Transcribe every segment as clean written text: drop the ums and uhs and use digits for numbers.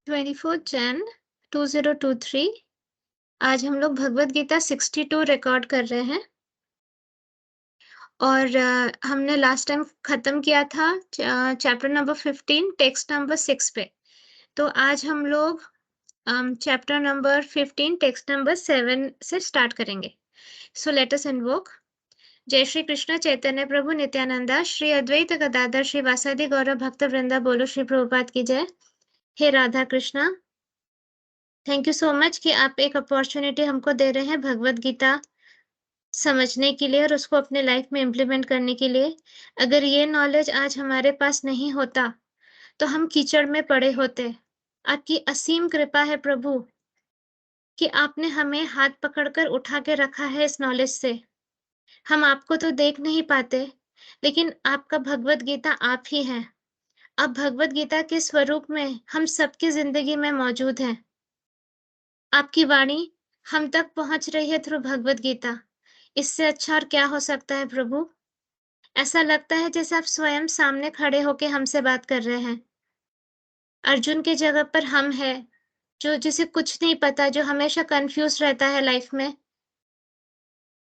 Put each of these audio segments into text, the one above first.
24/10/2023 आज हम लोग भगवत गीता 62 रिकॉर्ड कर रहे हैं और हमने लास्ट टाइम खत्म किया था चैप्टर नंबर 15 टेक्स्ट नंबर 6 पे। तो आज हम लोग चैप्टर नंबर 15 टेक्स्ट नंबर 7 से स्टार्ट करेंगे। सो लेट अस इन्वोक। जय श्री कृष्ण चैतन्य प्रभु नित्यानंदा श्री अद्वैत गदाधर श्री वासादि गौरव भक्त वृंदा बोलो श्री प्रभुपाद की जय। हे Radha Krishna, thank you so much कि आप एक अपॉर्चुनिटी हमको दे रहे हैं भगवत गीता समझने के लिए और उसको अपने लाइफ में इम्प्लीमेंट करने के लिए। अगर ये नॉलेज आज हमारे पास नहीं होता तो हम कीचड़ में पड़े होते। आपकी असीम कृपा है प्रभु कि आपने हमें हाथ पकड़कर उठा के रखा है इस नॉलेज से। हम आपको तो देख नहीं पाते, लेकिन आपका भगवत गीता आप ही हैं। आप भगवत गीता के स्वरूप में हम सबकी जिंदगी में मौजूद हैं। आपकी वाणी हम तक पहुंच रही है थ्रू भगवत गीता। इससे अच्छा और क्या हो सकता है प्रभु? ऐसा लगता है जैसे आप स्वयं सामने खड़े होके हमसे बात कर रहे हैं। अर्जुन के जगह पर हम हैं, जो जिसे कुछ नहीं पता, जो हमेशा कंफ्यूज रहता है लाइफ में,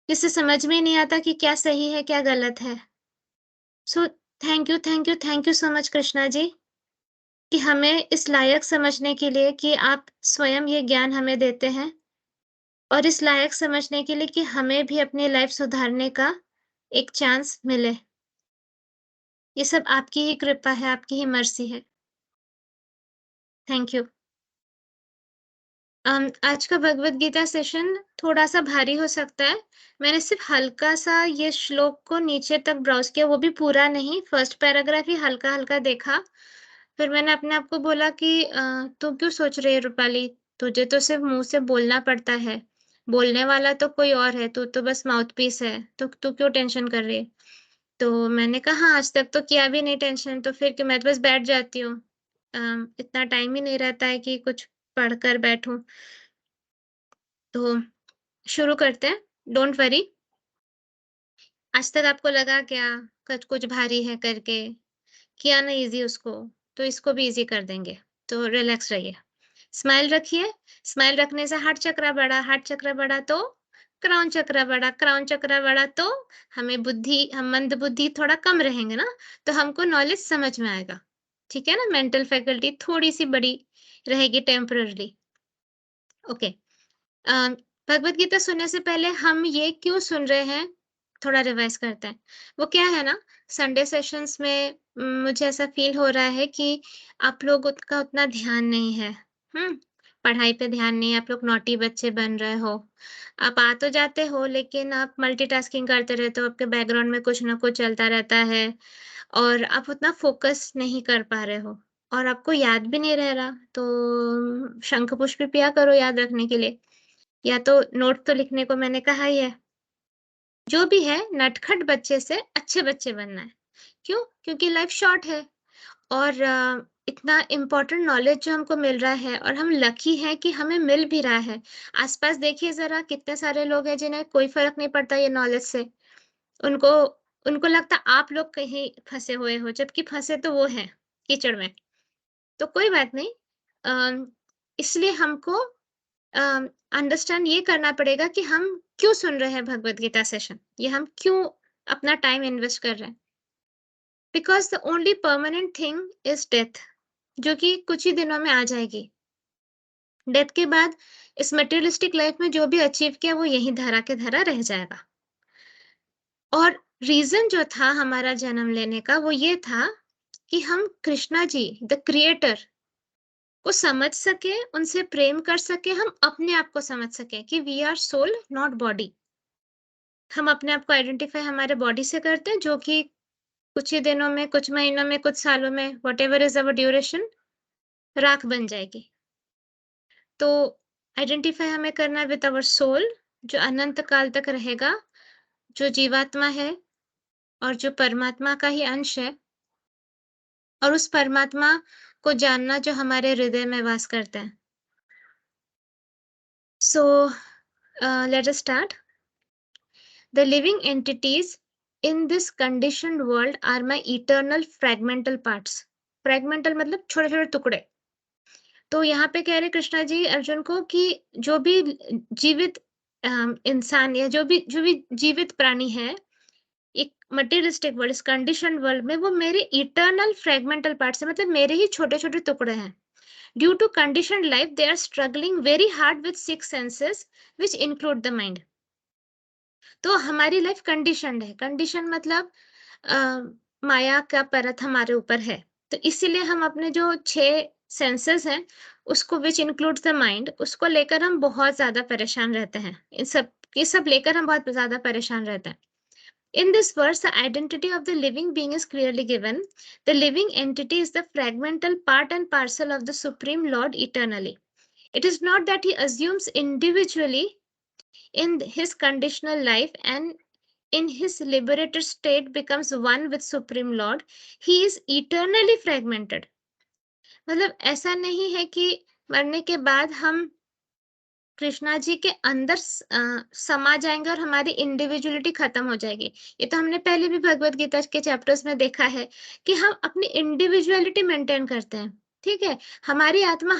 जिसे समझ में ही नहीं आता कि क्या सही है क्या गलत है। So thank you, thank you, thank you so much Krishna ji कि हमें इस लायक समझने के लिए कि आप स्वयं ये ज्ञान हमें देते हैं और इस लायक समझने के लिए कि हमें भी अपनी लाइफ सुधारने का एक चांस मिले। ये सब आपकी ही कृपा है, आपकी ही मर्सी है। Thank you. आज का भगवत गीता सेशन थोड़ा-सा भारी हो सकता है। मैंने सिर्फ हल्का-सा ये श्लोक को नीचे तक ब्राउज़ किया, वो भी पूरा नहीं, फर्स्ट पैराग्राफ ही हल्का-हल्का देखा। फिर मैंने अपने आप को बोला कि "तू क्यों सोच रही है रूपाली? तुझे तो सिर्फ मुँह से बोलना पड़ता है। बोलने वाला तो कोई और है, तू तो बस माउथपीस है, तो तू क्यों टेंशन कर रही है?" तो मैंने कहा, "हाँ, आज तक तो किया भी नहीं टेंशन, तो फिर मैं तो बस बैठ जाती हूँ। इतना टाइम ही नहीं रहता है कि कुछ पढ़कर बैठूँ।" तो शुरू करते हैं, डोंट वरी। आज तक आपको लगा क्या कुछ कुछ भारी है करके, किया ना ईज़ी उसको, तो इसको भी ईज़ी कर देंगे, तो रिलैक्स रहिए। स्माइल रखिए, स्माइल रखने से हार्ट चक्र बढ़ा तो क्राउन चक्र बढ़ा तो हम मंद बुद्धि थोड़ा कम रहेंगे ना, तो हमको नॉलेज समझ में आएगा। ठीक है ना? मेंटल फैकल्टी थोड़ी-सी बड़ी रहेगी टेम्परेरीली। ओके। अ, भगवत गीता सुनने से पहले हम ये क्यों सुन रहे हैं, थोड़ा रिवाइज़ करते हैं। वो क्या है ना, संडे सेशंस में मुझे ऐसा फ़ील हो रहा है कि आप लोगों का उतना ध्यान नहीं है। हुँ? पढ़ाई पे ध्यान नहीं है, आप लोग नॉटी बच्चे बन रहे हो। आप आ तो जाते हो, लेकिन आप मल्टीटास्किंग करते रहते हो, आपके बैकग्राउंड में कुछ ना कुछ चलता रहता है और आप उतना फ़ोकस नहीं कर पा रहे हो और आपको याद भी नहीं रह रहा, तो शंख पुष्प पिया करो याद रखने के लिए। या तो नोट तो लिखने को मैंने कहा ही है। जो भी है नटखट बच्चे से अच्छे बच्चे बनना है। क्यों? क्योंकि लाइफ शॉर्ट है और इतना इम्पोर्टेंट नॉलेज जो हमको मिल रहा है और हम लकी हैं कि हमें मिल भी रहा है। आस-पास देखिए ज़रा कितने सारे लोग हैं जिन्हें कोई फ़र्क नहीं पड़ता ये नॉलेज से। उनको उनको लगता आप लोग कहीं फँसे हुए हो, जबकि फँसे तो वो हैं कीचड़ में। तो कोई बात नहीं। अ, इसलिए हमको अंडरस्टैंड ये करना पड़ेगा कि हम क्यों सुन रहे हैं भगवत गीता सेशन, ये हम क्यों अपना टाइम इन्वेस्ट कर रहे हैं। Because the only permanent thing is death, जो कि कुछ ही दिनों में आ जाएगी। डेथ के बाद इस मटेरियलिस्टिक लाइफ में जो भी अचीव किया वो यहीं धरा के धरा रह जाएगा। और रीजन जो था हमारा जन्म लेने का वो ये था कि हम कृष्णा जी द क्रिएटर को समझ सके, उनसे प्रेम कर सके, हम अपने आप को समझ सके कि we are soul not body. हम अपने आप को आइडेंटिफ़ाई हमारे बॉडी से करते हैं, जो कि कुछ ही दिनों में, कुछ महीनों में, कुछ सालों में, व्हाटएवर इज़ अवर ड्यूरेशन, राख बन जाएगी। तो आइडेंटिफ़ाई हमें करना है विद आवर सोल, जो अनंत काल तक रहेगा, जो जीवात्मा है और जो परमात्मा का ही अंश है और उस परमात्मा को जानना जो हमारे हृदय में वास करते हैं। सो let us start. The living entities in this conditioned world are my eternal fragmental parts. फ्रैगमेंटल मतलब छोटे-छोटे टुकड़े। तो यहाँ पे कह रहे कृष्णा जी अर्जुन को कि जो भी जीवित इंसान या जो भी जीवित प्राणी है, एक मटेरियलिस्टिक वर्ल्ड, इस कंडीशनड वर्ल्ड में, वो मेरे इटर्नल फ्रेगमेंटल पार्ट्स है, मतलब मेरे ही छोटे-छोटे टुकड़े हैं। Due to conditioned life they are struggling very hard with 6 senses which include the mind. तो हमारी लाइफ कंडीशनड है। कंडीशन मतलब अ, माया का परत हमारे ऊपर है। तो इसीलिए हम अपने जो 6 सेंसेस हैं, उसको व्हिच इंक्लूड्स द माइंड, उसको लेकर हम बहुत ज़्यादा परेशान रहते हैं। ये सब लेकर हम बहुत ज़्यादा परेशान रहते हैं। In this verse, the identity of the living being is clearly given. The living entity is the fragmental part and parcel of the Supreme Lord eternally. It is not that he assumes individually in his conditional life and in his liberated state becomes one with Supreme Lord. He is eternally fragmented. मतलब ऐसा नहीं है कि मरने के बाद हम कृष्णा जी के अंदर समा जाएंगे और हमारी इंडिविजुअलिटी खत्म हो जाएगी। ये तो हमने पहले भी भगवत गीता के चैप्टर्स में देखा है कि हम अपनी इंडिविजुअलिटी मेंटेन करते हैं, ठीक है? हमारी आत्मा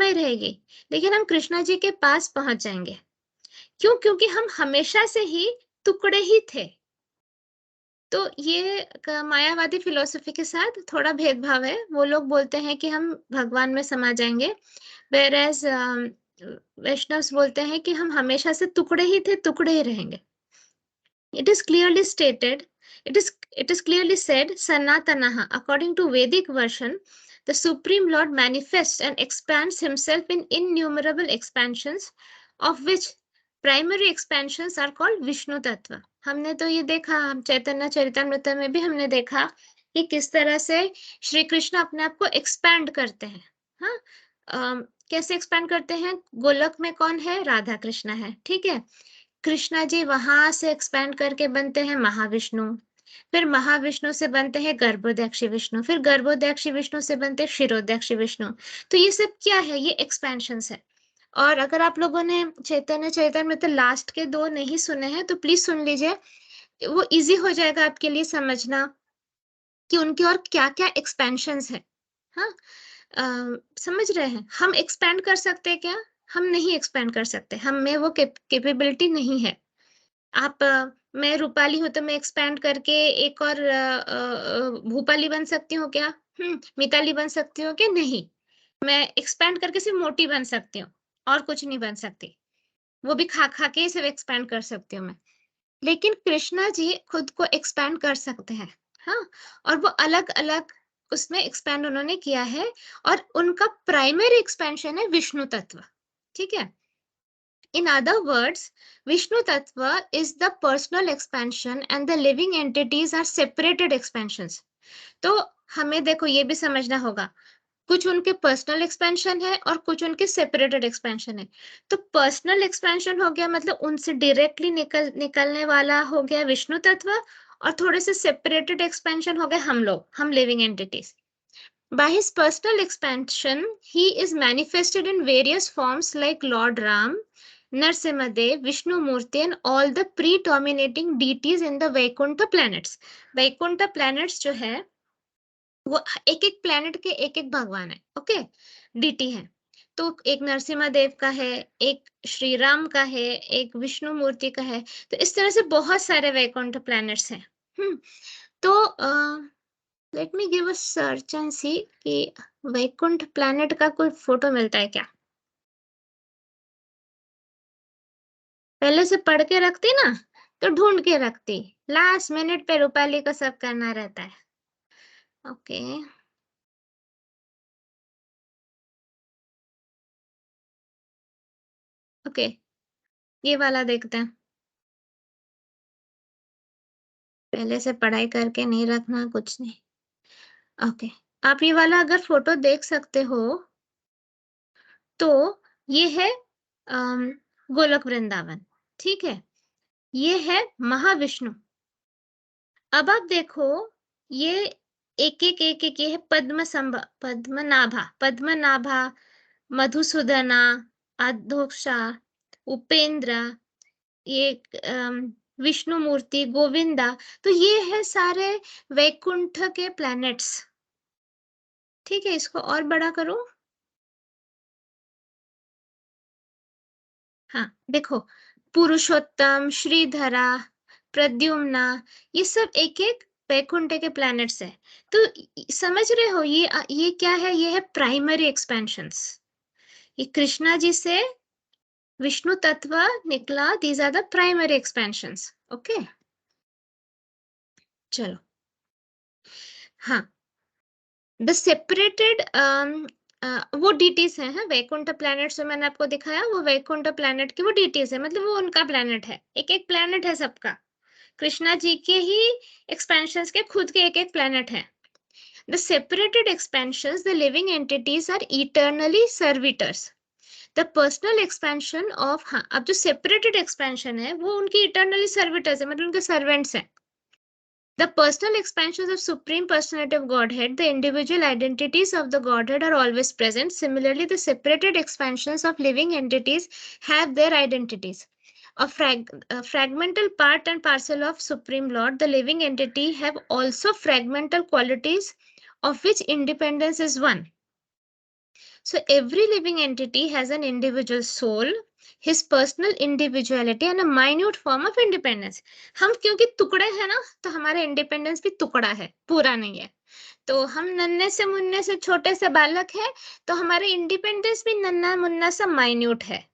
ही रहेगी, लेकिन हम कृष्णा जी के पास पहुंच जाएंगे। क्यों? क्योंकि हम हमेशा से ही टुकड़े ही थे। तो ये मायावादी फिलॉसफी के साथ थोड़ा भेदभाव है। वो लोग बोलते हैं कि हम भगवान में समा जाएंगे, व्हेयरएज वैष्णव्स बोलते हैं कि हम हमेशा से टुकड़े ही थे, टुकड़े ही रहेंगे। It is clearly stated, it is clearly said, Sanatanaha. According to Vedic version, the Supreme Lord manifests and expands himself in innumerable expansions, of which primary expansions are called Vishnu Tattva. हमने तो ये देखा, हम चैतन्य चरितामृत में भी हमने देखा कि किस तरह से श्री कृष्ण अपने आप को एक्सपैंड करते हैं। हाँ, कैसे एक्सपैंड करते हैं? गोलक में कौन है? राधा कृष्ण है, ठीक है? कृष्णा जी वहां से एक्सपैंड करके बनते हैं महाविष्णु, फिर महाविष्णु से बनते हैं गर्भोदक्षी विष्णु, फिर गर्भोदक्षी विष्णु से बनते हैं क्षीरोदक्षी विष्णु। तो ये सब क्या है? ये एक्सपेंशंस है। और अगर आप लोगों ने चैतन्य चरितामृत लास्ट के 2 नहीं सुने हैं तो प्लीज सुन लीजिए, वो इजी हो जाएगा आपके लिए समझना कि उनके और क्या-क्या एक्सपेंशंस है। हाँ, समझ रहे हैं? हम एक्सपैंड कर सकते हैं क्या? हम नहीं एक्सपैंड कर सकते, हम में वो कैपेबिलिटी नहीं है। आप मैं रूपाली हूँ तो मैं एक्सपैंड करके एक और भूपाली बन सकती हूँ क्या? मिताली बन सकती हूँ क्या? नहीं। मैं एक्सपैंड करके सिर्फ मोटी बन सकती हूँ और कुछ नहीं बन सकती। वो भी खा-खा के ही सिर्फ एक्सपैंड कर सकती हूँ मैं। लेकिन कृष्णा जी खुद को एक्सपैंड कर सकते हैं, हाँ? और वो अलग-अलग उसमें एक्सपैंड उन्होंने किया है और उनका प्राइमरी एक्सपेंशन है विष्णु तत्व, ठीक है? In other words, Vishnu Tattva is the personal expansion and the living entities are separated expansions. तो हमें देखो ये भी समझना होगा, कुछ उनके पर्सनल एक्सपेंशन है और कुछ उनके सेपरेटेड एक्सपेंशन है। तो पर्सनल एक्सपेंशन हो गया मतलब उनसे डायरेक्टली निकलने वाला हो गया विष्णु तत्व, और थोड़े से सेपरेटेड एक्सपेंशन हो गए हम लोग, हम living entities. By his personal expansion, he is manifested in various forms like Lord Ram, Narsimhadev, Vishnu Murti, and all the predominating deities in the Vaikuntha planets. Vaikuntha planets जो है वो एक एक प्लेनेट के एक एक भगवान है, ओके, डीटी है। तो एक नरसिम्हा देव का है, एक श्री राम का है, एक विष्णु मूर्ति का है। तो इस तरह से बहुत सारे वैकुंठ प्लैनेट्स हैं। तो let me give a search and see कि वैकुंठ प्लैनेट का कोई फोटो मिलता है क्या। पहले से पढ़ के रखती ना तो ढूंढ के रखती, लास्ट मिनट पे रूपाली को सब करना रहता है। ओके, ओके, ये वाला देखते हैं। पहले से पढ़ाई करके नहीं रखना कुछ नहीं। ओके, आप ये वाला अगर फोटो देख सकते हो तो ये है गोलक वृंदावन, ठीक है? ये है महाविष्णु। अब आप देखो, ये एक ये है पद्मनाभा, मधुसूदना, अधोक्षा, उपेंद्र, ये विष्णु मूर्ति, गोविंदा। तो ये है सारे वैकुंठ के प्लैनेट्स, ठीक है? इसको और बड़ा करो। हाँ, देखो पुरुषोत्तम, श्रीधरा, प्रद्युम्ना, ये सब एक-एक वैकुंठ के प्लैनेट्स हैं। तो समझ रहे हो ये क्या है? ये है प्राइमरी एक्सपेंशंस। ये कृष्णा जी से विष्णु तत्व निकला, these are the primary expansions. Okay, चलो। हाँ, द सेपरेटेड वो डीटीज हैं, हाँ, वैकुंठ प्लैनेट जो मैंने आपको दिखाया वो वैकुंठ प्लैनेट की वो डीटीज है, मतलब वो उनका प्लैनेट है, एक-एक प्लैनेट है सबका। कृष्णा जी के ही एक्सपेंशंस के खुद के एक-एक प्लैनेट हैं। The separated expansions, the living entities are eternally servitors. The personal expansion of, हाँ, अब जो separated expansion है वो उनकी eternally servitors है, मतलब उनके servants हैं. The personal expansions of Supreme Personality of Godhead, the individual identities of the Godhead are always present. Similarly, the separated expansions of living entities have their identities. A fragmental part and parcel of Supreme Lord, the living entity have also fragmental qualities of which independence is one. So every living entity has an individual soul, his personal individuality and a minute form of independence. हम क्योंकि टुकड़े हैं ना, तो हमारा independence भी टुकड़ा है, पूरा नहीं है। तो हम नन्हे से मुन्ने से छोटे से बालक है, तो हमारे इंडिपेंडेंस भी नन्हा मुन्ना सा माइन्यूट है।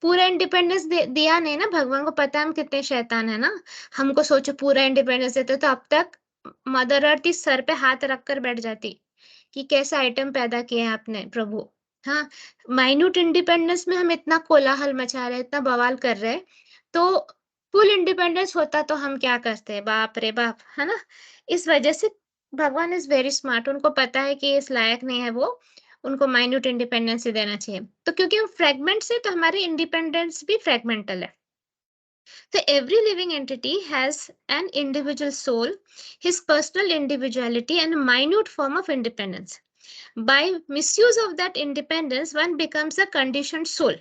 पूरा इंडिपेंडेंस दिया नहीं ना, भगवान को पता है हम कितने शैतान है ना। हमको सोचो पूरा इंडिपेंडेंस देते तो अब तक मदर अर्थ इस सर पे हाथ रख कर बैठ जाती कि कैसा आइटम पैदा किया है आपने प्रभु। हाँ, माइन्यूट इंडिपेंडेंस में हम इतना कोलाहल मचा रहे हैं, इतना बवाल कर रहे हैं, तो फुल इंडिपेंडेंस होता तो हम क्या करते हैं, बाप रे बाप, है ना। इस वजह से भगवान इज वेरी स्मार्ट, उनको पता है कि इस लायक नहीं है वो, उनको माइन्यूट इंडिपेंडेंस ही देना चाहिए। तो क्योंकि हम फ्रेगमेंट से, तो हमारे इंडिपेंडेंस भी फ्रेगमेंटल है। So every living entity has an individual soul, his personal individuality and a minute form of independence. By misuse of that independence, one becomes a conditioned soul.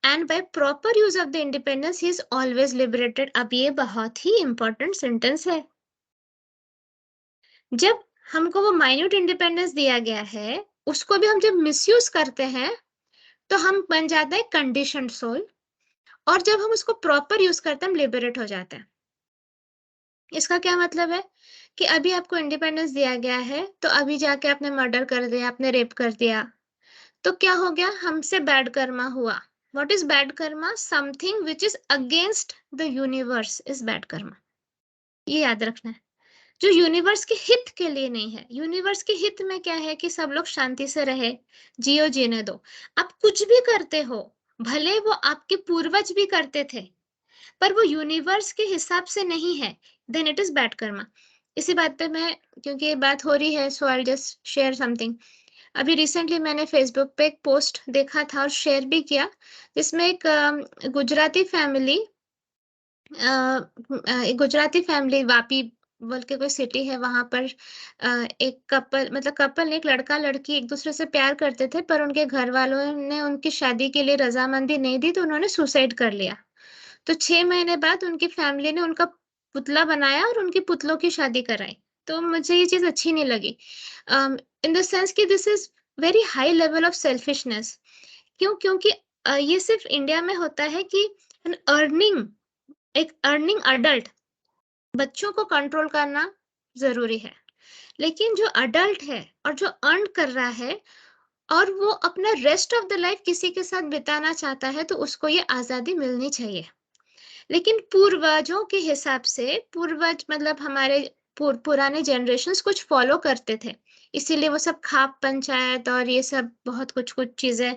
And by proper use of the independence, he is always liberated. अब ये बहुत ही important sentence है। जब हमको वो minute independence दिया गया है, उसको भी हम जब misuse करते हैं, तो हम बन जाते हैं conditioned soul। और जब हम उसको proper use करते हैं, हम liberate हो जाते हैं। इसका क्या मतलब है कि अभी आपको इंडिपेंडेंस दिया गया है, तो अभी जाके आपने मर्डर कर दिया, आपने रेप कर दिया, तो क्या हो गया, हमसे बैड कर्मा हुआ। What is bad Karma? Something which is against the universe is bad Karma. ये याद रखना है, जो यूनिवर्स के हित के लिए नहीं है। यूनिवर्स के हित में क्या है कि सब लोग शांति से रहे, जियो जीने दो। आप कुछ भी करते हो, भले वो आपके पूर्वज भी करते थे, पर वो यूनिवर्स के हिसाब से नहीं है, then it is bad karma. इसी बात पे मैं, क्योंकि ये बात हो रही है, so I just share something. अभी रिसेंटली मैंने फेसबुक पे एक पोस्ट देखा था और शेयर भी किया, जिसमें एक गुजराती फैमिली, एक गुजराती फैमिली, वापी बोल के कोई सिटी है, वहां पर एक कपल, मतलब कपल ने, एक लड़का लड़की एक दूसरे से प्यार करते थे, पर उनके घर वालों ने उनकी शादी के लिए रजामंदी नहीं दी, तो उन्होंने सुसाइड कर लिया। तो 6 महीने बाद उनकी फैमिली ने उनका पुतला बनाया और उनके पुतलों की शादी कराई। तो मुझे ये चीज़ अच्छी नहीं लगी। इन द सेंस कि this is very high level of selfishness. क्यों? क्योंकि ये सिर्फ़ इंडिया में होता है कि एन अर्निंग एक अर्निंग अडल्ट बच्चों को कंट्रोल करना ज़रूरी है। लेकिन जो अडल्ट है और जो अर्न कर रहा है और वो अपना रेस्ट ऑफ द लाइफ़ किसी के साथ बिताना चाहता है, तो उसको ये आज़ादी मिलनी चाहिए। लेकिन पूर्वजों के हिसाब से, पूर्वज मतलब हमारे पुराने जनरेशंस कुछ फॉलो करते थे, इसीलिए वो सब खाप पंचायत और ये सब बहुत कुछ-कुछ चीज़ें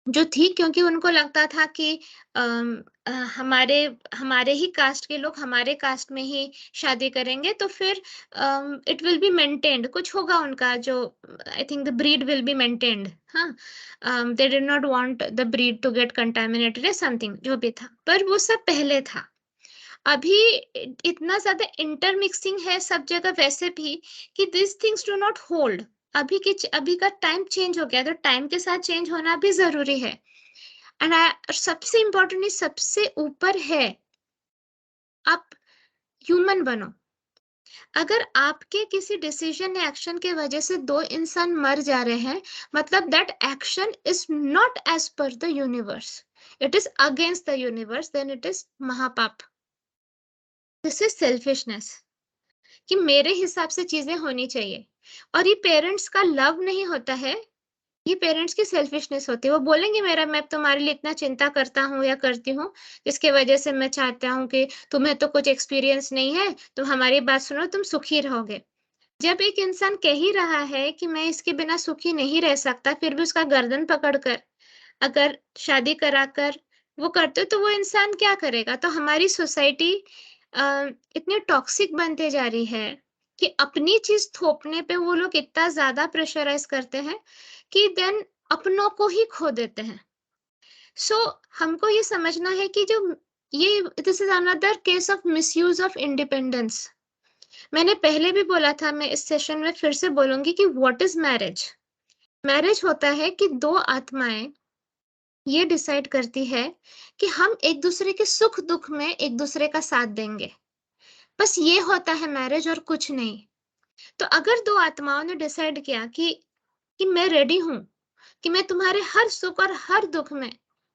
जो थी, क्योंकि उनको लगता था कि अम, हमारे हमारे ही कास्ट के लोग हमारे कास्ट में ही शादी करेंगे, तो फिर इट विल बी मेंटेन्ड, कुछ होगा उनका जो, I think the breed will be maintained. हाँ, they did not want the breed to get contaminated या समथिंग, जो भी था, पर वो सब पहले था। अभी इतना ज्यादा इंटरमिक्सिंग है सब जगह वैसे भी कि this things do not hold. अभी का टाइम चेंज हो गया, तो टाइम के साथ चेंज होना भी जरूरी है। एंड सबसे इम्पोर्टेंटली सबसे ऊपर है, आप ह्यूमन बनो। अगर आपके किसी डिसीजन या एक्शन की वजह से 2 इंसान मर जा रहे हैं, मतलब that action is not as per the universe, it is against the universe, then it is महापाप। दिस इज़ सेल्फिशनेस कि मेरे हिसाब से चीज़ें होनी चाहिए। और ये पेरेंट्स का लव नहीं होता है, ये पेरेंट्स की सेल्फिशनेस होती है। वो बोलेंगे मेरा मैं तुम्हारे लिए इतना चिंता करता हूँ या करती हूँ, जिसकी वजह से मैं चाहता हूँ कि तुम्हें तो कुछ एक्सपीरियंस नहीं है, तुम हमारी बात सुनो, तुम सुखी रहोगे। जब एक इंसान कह ही रहा है कि मैं इसके बिना सुखी नहीं रह सकता, फिर भी उसका गर्दन पकड़कर अगर शादी कराकर वो करते हो, तो वो इंसान क्या करेगा? तो हमारी सोसाइटी इतनी टॉक्सिक बनते जा रही है कि अपनी चीज़ थोपने पे वो लोग इतना ज़्यादा प्रेशराइज़ करते हैं कि देन अपनों को ही खो देते हैं। सो हमको ये समझना है कि जो ये this is another case of misuse of independence. मैंने पहले भी बोला था, मैं इस सेशन में फिर से बोलूँगी कि व्हाट इज़ मैरिज? मैरिज होता है कि 2 आत्माएँ ये डिसाइड करती है कि हम एक-दूसरे के सुख-दुःख में एक-दूसरे का साथ देंगे। बस ये होता है मैरिज और कुछ नहीं। तो अगर 2 आत्माओं ने डिसाइड किया कि मैं रेडी हूँ, कि मैं तुम्हारे हर सुख और हर दुःख में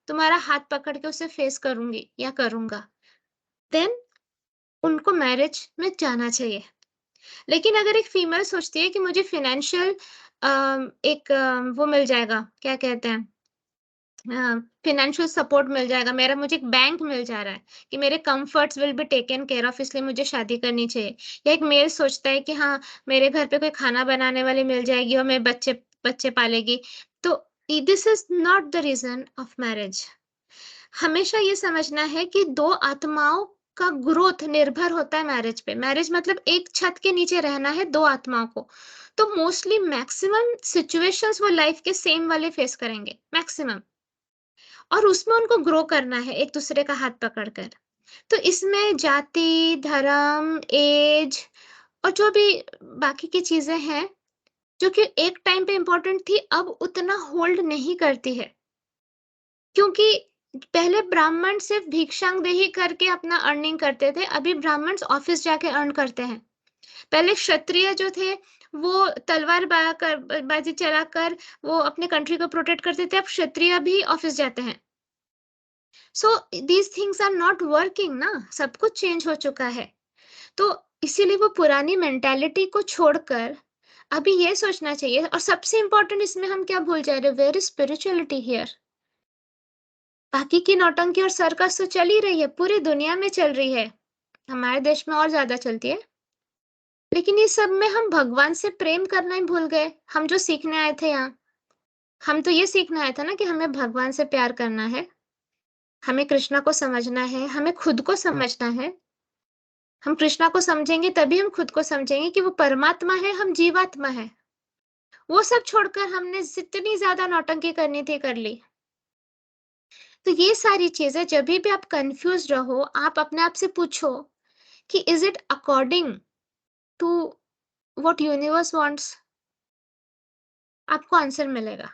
तुम्हारा हाथ पकड़ के उसे फेस करूँगी या करूँगा, देन उनको मैरिज में जाना चाहिए। लेकिन अगर एक फीमेल सोचती है कि मुझे फाइनेंशियल एक वो मिल जाएगा, क्या कहते हैं, फाइनेंशियल सपोर्ट मिल जाएगा, मेरा मुझे एक बैंक मिल जा रहा है कि मेरे comforts will be taken care of, इसलिए मुझे शादी करनी चाहिए। या एक मेल सोचता है कि हाँ, मेरे घर पे कोई खाना बनाने वाली मिल जाएगी और मेरे बच्चे बच्चे पालेगी। तो this is not the reason of marriage. हमेशा ये समझना है कि 2 आत्माओं का ग्रोथ निर्भर होता है मैरिज पे। मैरिज मतलब एक छत के नीचे रहना है 2 आत्माओं को। तो मोस्टली मैक्सिमम सिचुएशंस वो लाइफ के सेम वाले फेस करेंगे, मैक्सिमम। और उसमें उनको ग्रो करना है एक-दूसरे का हाथ पकड़कर। तो इसमें जाति, धर्म, ऐज और जो भी बाकी की चीज़ें हैं, जो कि एक टाइम पे इम्पोर्टेंट थी, अब उतना होल्ड नहीं करती है। क्योंकि पहले ब्राह्मण सिर्फ़ भिक्षांगदेही करके अपना अर्निंग करते थे, अभी ब्राह्मण्स ऑफ़िस जाके अर्न करते हैं। पहले क्षत्रिय जो थे, वो तलवार बाज़ी चलाकर वो अपने कंट्री को प्रोटेक्ट करते थे, अब क्षत्रिय भी ऑफ़िस जाते हैं। So these things are not working ना, सब कुछ चेंज हो चुका है। तो इसीलिए वो पुरानी मेंटालिटी को छोड़कर अभी ये सोचना चाहिए, और सबसे इम्पोर्टेंट इसमें हम क्या भूल जा रहे हैं, वेयर इज़ स्पिरिचुअलिटी हियर? बाकी की नौटंकी और सर्कस तो चल ही रही है, पूरी दुनिया में चल रही है, हमारे देश में और ज़्यादा चलती है। लेकिन ये सब में हम भगवान से प्रेम करना ही भूल गए, हम जो सीखने आए थे यहाँ। हम तो ये सीखने आए थे ना कि हमें भगवान से प्यार करना है, हमें कृष्णा को समझना है, हमें खुद को समझना है। हम कृष्णा को समझेंगे तभी हम खुद को समझेंगे कि वो परमात्मा है, हम जीवात्मा हैं। वो सब छोड़कर हमने जितनी ज़्यादा नौटंकी करनी थी कर ली। तो ये सारी चीज़ें जभी भी आप कन्फ्यूज़ रहो, आप अपने आप से पूछो कि is it according to what universe wants? आपको आंसर मिलेगा।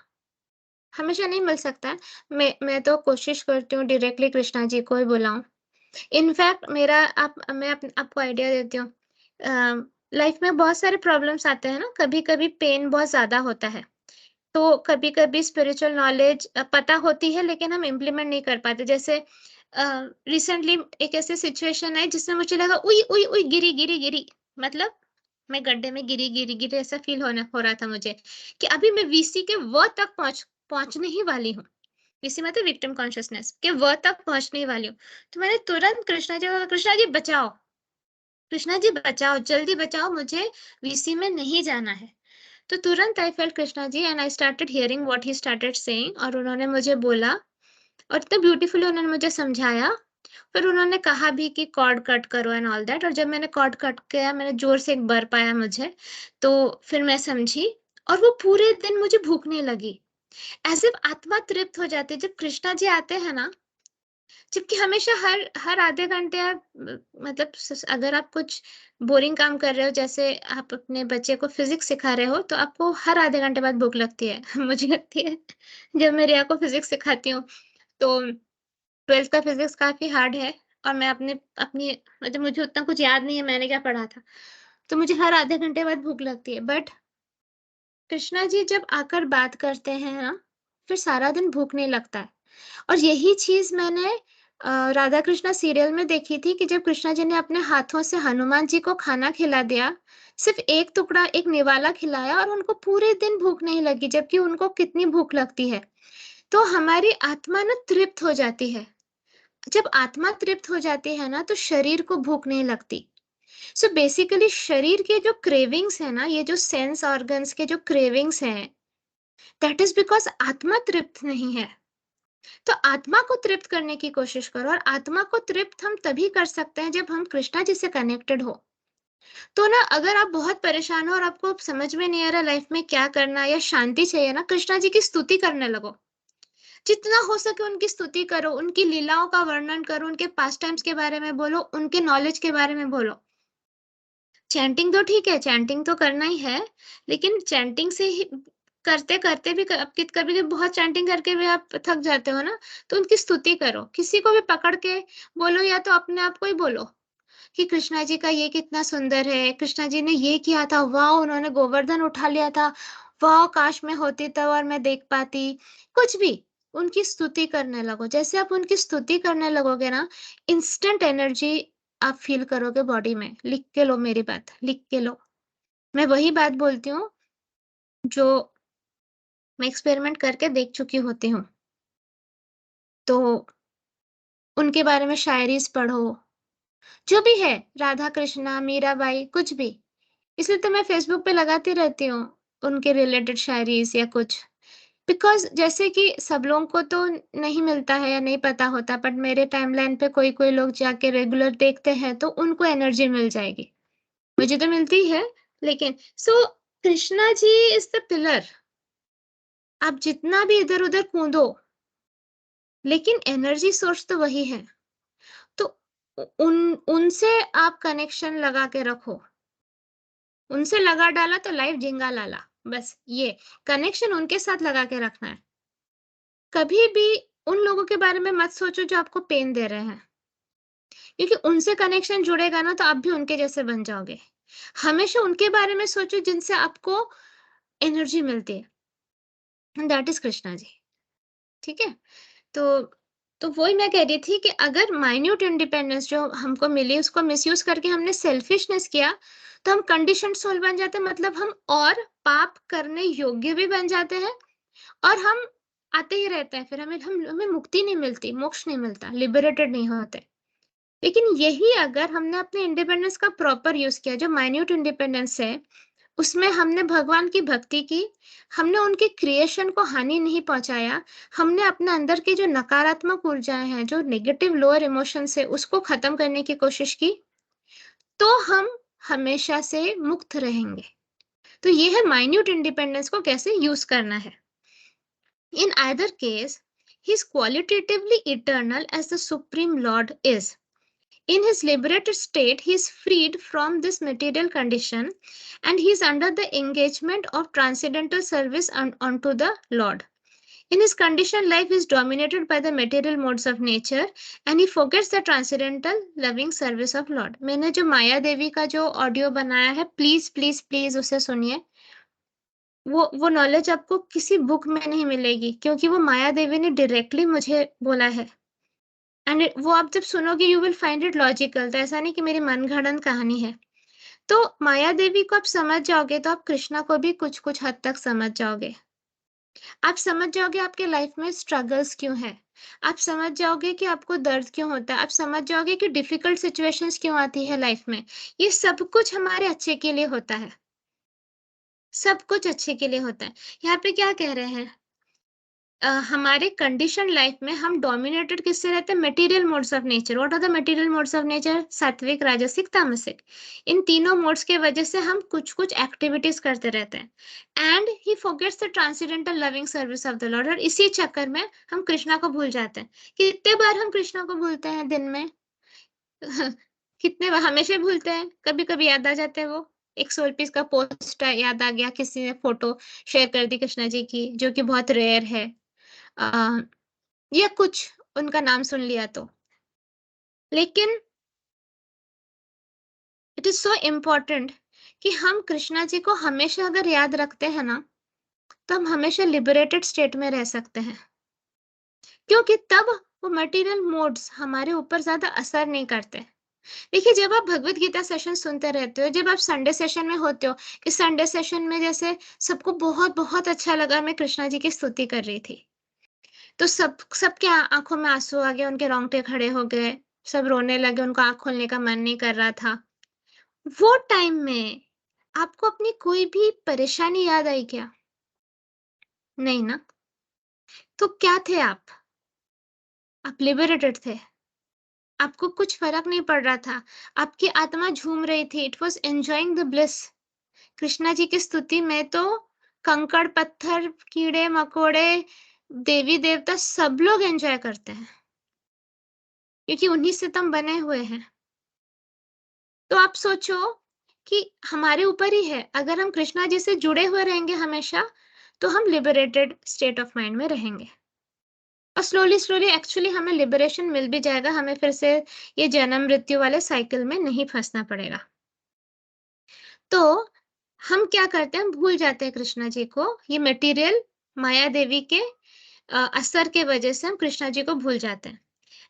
हमेशा नहीं मिल सकता है। मैं तो कोशिश करती हूँ डायरेक्टली कृष्णा जी को ही बुलाऊँ। इनफैक्ट मेरा आप मैं आपको आइडिया देती हूँ। लाइफ में बहुत सारे प्रॉब्लम्स आते हैं ना, कभी-कभी पेन बहुत ज़्यादा होता है। तो कभी-कभी स्पिरिचुअल नॉलेज पता होती है, लेकिन हम इम्प्लीमेंट नहीं कर पाते। जैसे रिसेंटली एक ऐसी सिचुएशन है जिसमें मुझे लगा उई, उई, उई गिरी, गिरी, गिरी। मतलब मैं गड्ढे में गिरी, गिरी, गिरी ऐसा फ़ील हो रहा था मुझे कि अभी मैं वीसी के व तक पहुँचने ही वाली हूँ। वीसी मतलब विक्टिम कॉन्शसनेस के व तक पहुँचने ही वाली हूँ। तो मैंने तुरंत कृष्णा जी को कहा, कृष्णा जी बचाओ! कृष्णा जी बचाओ, जल्दी बचाओ, मुझे वीसी में नहीं जाना है। तो तुरंत I felt Krishna ji and I started hearing what he started saying, और उन्होंने मुझे बोला और इतना ब्यूटीफुली उन्होंने मुझे समझाया। फिर उन्होंने कहा भी कि कॉर्ड कट करो एंड ऑल दैट, और जब मैंने कॉर्ड कट किया, मैंने ज़ोर से एक बर पाया मुझे, तो फिर मैं समझी और वो पूरे दिन मुझे भूख नहीं लगी। ऐज़ इफ आत्मा तृप्त हो जाती है। जब कृष्णा जी आते हैं ना, जबकि हमेशा हर हर आधे घंटे आप मतलब अगर आप कुछ बोरिंग काम कर रहे हो, जैसे आप अपने बच्चे को फिजिक्स सिखा रहे हो, तो आपको हर आधे घंटे बाद भूख लगती है। मुझे लगती है जब मैं रिया को फिजिक्स सिखाती हूँ, तो 12th का फिजिक्स काफी हार्ड है और मैं अपने अपनी मतलब मुझे उतना कुछ याद नहीं है मैंने क्या पढ़ा था। तो मुझे हर आधे घंटे बाद भूख लगती है। बट कृष्णा जी जब आकर बात करते हैं ना, फिर सारा दिन भूख नहीं लगता है। और यही चीज मैंने राधा कृष्णा सीरियल में देखी थी कि जब कृष्णा जी ने अपने हाथों से हनुमान जी को खाना खिला दिया, सिर्फ एक टुकड़ा, एक निवाला खिलाया, और उनको पूरे दिन भूख नहीं लगी, जबकि उनको कितनी भूख लगती है। तो हमारी आत्मा ना तृप्त हो जाती है। जब आत्मा तृप्त हो जाती है ना, तो शरीर को भूख नहीं लगती। सो बेसिकली शरीर के जो क्रेविंग्स है ना, ये जो सेंस ऑर्गन्स के जो क्रेविंग्स हैं, दैट इज बिकॉज आत्मा तृप्त नहीं है। तो आत्मा को तृप्त करने की कोशिश करो, और आत्मा को तृप्त हम तभी कर सकते हैं जब हम कृष्णा जी से कनेक्टेड हो। तो ना, अगर आप बहुत परेशान हो और आपको समझ में नहीं आ रहा लाइफ में क्या करना, या शांति चाहिए ना, कृष्णा जी की स्तुति करने लगो। जितना हो सके उनकी स्तुति करो, उनकी लीलाओं का वर्णन करो, उनके पास टाइम्स के बारे में बोलो, उनके नॉलेज के बारे में बोलो। चैंटिंग तो ठीक है, चैंटिंग तो करना ही है, लेकिन चैंटिंग से ही करते करते भी कभी कभी बहुत चैंटिंग करके भी आप थक जाते हो ना, तो उनकी स्तुति करो। किसी को भी पकड़ के बोलो, या तो अपने आप को ही बोलो कि कृष्णा जी का ये कितना सुंदर है, कृष्णा जी ने ये किया था, वाह उन्होंने गोवर्धन उठा लिया था, वाह काश मैं होती तब और मैं देख पाती। कुछ भी उनकी स्तुति करने लगो। जैसे आप उनकी स्तुति करने लगोगे ना, इंस्टेंट एनर्जी आप फील करोगे बॉडी में। लिख के लो, मेरी बात लिख के लो। मैं वही बात बोलती हूँ जो मैं एक्सपेरिमेंट करके देख चुकी होती हूँ। तो उनके बारे में शायरीज पढ़ो, जो भी है, राधा कृष्णा, मीराबाई, कुछ भी। इसलिए तो मैं फेसबुक पे लगाती रहती हूँ उनके रिलेटेड शायरीज या कुछ। बिकॉज जैसे कि सब लोगों को तो नहीं मिलता है या नहीं पता होता, बट मेरे टाइमलाइन पे कोई कोई लोग जाके रेगुलर देखते हैं, तो उनको एनर्जी मिल जाएगी। मुझे तो मिलती है। लेकिन सो Krishna ji is the pillar. आप जितना भी इधर उधर कूदो, लेकिन एनर्जी सोर्स तो वही है। तो उनसे आप कनेक्शन लगा के रखो। उनसे लगा डाला तो लाइफ जिंगा लाला। बस ये कनेक्शन उनके साथ लगा के रखना है। कभी भी उन लोगों के बारे में मत सोचो जो आपको पेन दे रहे हैं, क्योंकि उनसे कनेक्शन जुड़ेगा ना, तो आप भी उनके जैसे बन जाओगे। हमेशा उनके बारे में सोचो जिनसे आपको एनर्जी मिलती है, दैट इज कृष्णा जी। ठीक है। तो वही मैं कह रही थी कि अगर माइन्यूट इंडिपेंडेंस जो हमको मिली, उसको मिसयूज करके हमने सेल्फिशनेस किया, तो हम कंडीशन सोल बन जाते हैं। मतलब हम और पाप करने योग्य भी बन जाते हैं, और हम आते ही रहते हैं। फिर हमें मुक्ति नहीं मिलती, मोक्ष नहीं मिलता, लिबरेटेड नहीं होते। लेकिन यही अगर हमने अपने इंडिपेंडेंस का प्रॉपर यूज किया, जो माइन्यूट इंडिपेंडेंस है, उसमें हमने भगवान की भक्ति की, हमने उनके क्रिएशन को हानि नहीं पहुंचाया, हमने अपने अंदर की जो नकारात्मक ऊर्जाएं हैं, जो नेगेटिव लोअर इमोशंस है, उसको खत्म करने की कोशिश की, तो हम हमेशा से मुक्त रहेंगे। तो ये है माइन्यूट इंडिपेंडेंस को कैसे यूज करना है। In either case, he is qualitatively eternal as the Supreme Lord is. In his liberated state, he is freed from this material condition, and he is under the engagement of transcendental service unto the Lord. In his conditioned life, he is dominated by the material modes of nature, and he forgets the transcendental loving service of Lord. मैंने जो माया देवी का जो audio बनाया है, please please please उसे सुनिए। वो knowledge आपको किसी बुक में नहीं मिलेगी, क्योंकि वो माया देवी ने डायरेक्टली मुझे बोला है। एंड वो आप जब सुनोगे, you will find it logical. तो ऐसा नहीं कि मेरी मनगढ़ंत कहानी है। तो माया देवी को आप समझ जाओगे, तो आप कृष्णा को भी कुछ कुछ हद तक समझ जाओगे। आप समझ जाओगे आपके लाइफ में स्ट्रगल्स क्यों है, आप समझ जाओगे कि आपको दर्द क्यों होता है, आप समझ जाओगे कि डिफिकल्ट सिचुएशंस क्यों आती है लाइफ में। ये सब कुछ हमारे अच्छे के लिए होता है। सब कुछ अच्छे के लिए होता है। यहाँ पे क्या कह रहे हैं, हमारे कंडीशन लाइफ में हम डोमिनेटेड किससे रहते हैं, material modes of nature. What are the material modes of nature, sattvic, rajasic, तामसिक। इन तीनों मोड्स के वजह से हम कुछ कुछ एक्टिविटीज करते रहते हैं। And he forgets the transcendental loving service of the Lord. और इसी चक्कर में हम कृष्णा को भूल जाते हैं। कितने बार हम कृष्णा को भूलते हैं दिन में? कितने बार? हमेशा भूलते हैं, कभी कभी याद आ जाते हैं। वो एक 100 रुपीज का पोस्ट याद आ गया, किसी ने फोटो शेयर कर दी कृष्णा जी की, जो कि बहुत रेयर है, या कुछ उनका नाम सुन लिया तो। लेकिन इट इज सो इम्पोर्टेंट कि हम कृष्णा जी को हमेशा अगर याद रखते हैं ना, तो हम हमेशा लिबरेटेड स्टेट में रह सकते हैं। क्योंकि तब वो मटेरियल मोड्स हमारे ऊपर ज़्यादा असर नहीं करते। देखिए, जब आप भगवत गीता सेशन सुनते रहते हो, जब आप संडे सेशन में होते हो, इस संडे सेशन में जैसे सबको बहुत-बहुत अच्छा लगा, मैं कृष्णा जी की स्तुति कर रही थी। तो सबके आँखों में आँसू आ गए, उनके रोंगटे खड़े हो गए, सब रोने लगे, उनको आँख खोलने का मन नहीं कर रहा था। वो टाइम में आपको अपनी कोई भी परेशानी याद आई क्या? नहीं ना? तो क्या थे आप? आप लिबरेटेड थे। आपको कुछ फ़र्क नहीं पड़ रहा था। आपकी आत्मा झूम रही थी, it was enjoying the bliss. Krishna ji की स्तुति में तो कंकड़, पत्थर, कीड़े-मकोड़े, देवी-देवता सब लोग एन्जॉय करते हैं, क्योंकि उन्हीं से तो हम बने हुए हैं। तो आप सोचो कि हमारे ऊपर ही है, अगर हम कृष्णा जी से जुड़े हुए रहेंगे हमेशा, तो हम लिबरेटेड स्टेट ऑफ माइंड में रहेंगे। और स्लोली-स्लोली एक्चुअली हमें लिबरेशन मिल भी जाएगा, हमें फिर से ये जन्म-मृत्यु वाले साइकिल में नहीं फँसना पड़ेगा। तो हम क्या करते हैं, हम भूल जाते हैं कृष्णा जी को, ये मटेरियल माया देवी के असर के वजह से हम कृष्णा जी को भूल जाते हैं।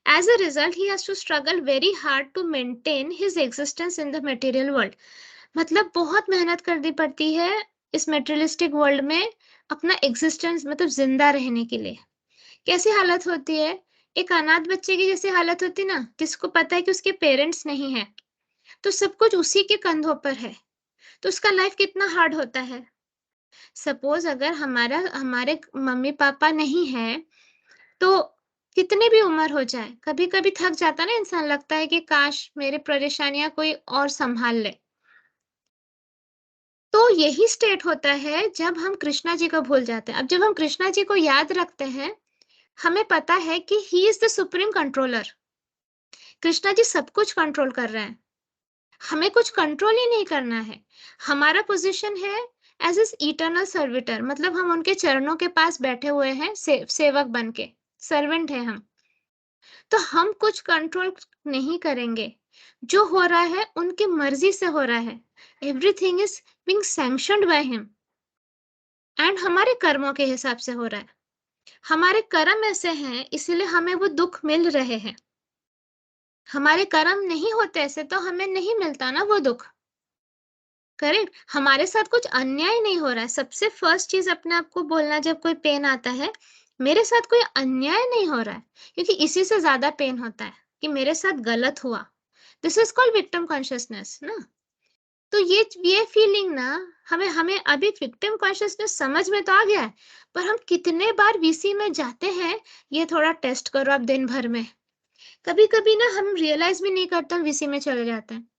As a result, he has to struggle very hard to maintain his existence in the material world. मतलब बहुत मेहनत करनी पड़ती है इस मटेरियलिस्टिक वर्ल्ड में अपना एग्जिस्टेंस मतलब जिंदा रहने के लिए। कैसी हालत होती है? एक अनाथ बच्चे की जैसी हालत होती है ना, जिसको पता है कि उसके पेरेंट्स नहीं है, तो सब कुछ उसी के कंधों पर है, तो उसका लाइफ कितना हार्ड होता है। सपोज अगर हमारे मम्मी पापा नहीं है, तो कितनी भी उम्र हो जाए, कभी-कभी थक जाता है ना इंसान, लगता है कि काश मेरी परेशानियाँ कोई और सँभाल ले। तो यही स्टेट होता है जब हम कृष्णा जी को भूल जाते हैं। अब जब हम कृष्णा जी को याद रखते हैं, हमें पता है कि he is the supreme controller. Krishna ji सब कुछ कंट्रोल कर रहे हैं। हमें कुछ कंट्रोल ही नहीं करना है। हमारा पोज़ीशन है एज़ हिज़ इटर्नल सर्विटर, मतलब हम उनके चरणों के पास बैठे हुए हैं सेवक बन के, सर्वेंट हैं हम। तो हम कुछ कंट्रोल नहीं करेंगे। जो हो रहा है उनकी मर्ज़ी से हो रहा है। Everything is being sanctioned by him and हमारे कर्मों के हिसाब से हो रहा है। हमारे कर्म ऐसे हैं इसीलिए हमें वो दुःख मिल रहे हैं। हमारे कर्म नहीं होते ऐसे तो हमें नहीं मिलता ना वो दुःख। करेक्ट? हमारे साथ कुछ अन्याय नहीं हो रहा है। सबसे फर्स्ट चीज़ अपने आप को बोलना जब कोई पेन आता है, मेरे साथ कोई अन्याय नहीं हो रहा है, क्योंकि इसी से ज़्यादा पेन होता है कि मेरे साथ गलत हुआ। This is called victim consciousness ना। तो ये फीलिंग ना हमें हमें अभी विक्टिम कॉन्शसनेस समझ में तो आ गया है, पर हम कितने बार वीसी में जाते हैं, ये थोड़ा टेस्ट करो आप दिन भर में। कभी-कभी ना हम रियलाइज़ भी नहीं करते हम वीसी में चले जाते हैं।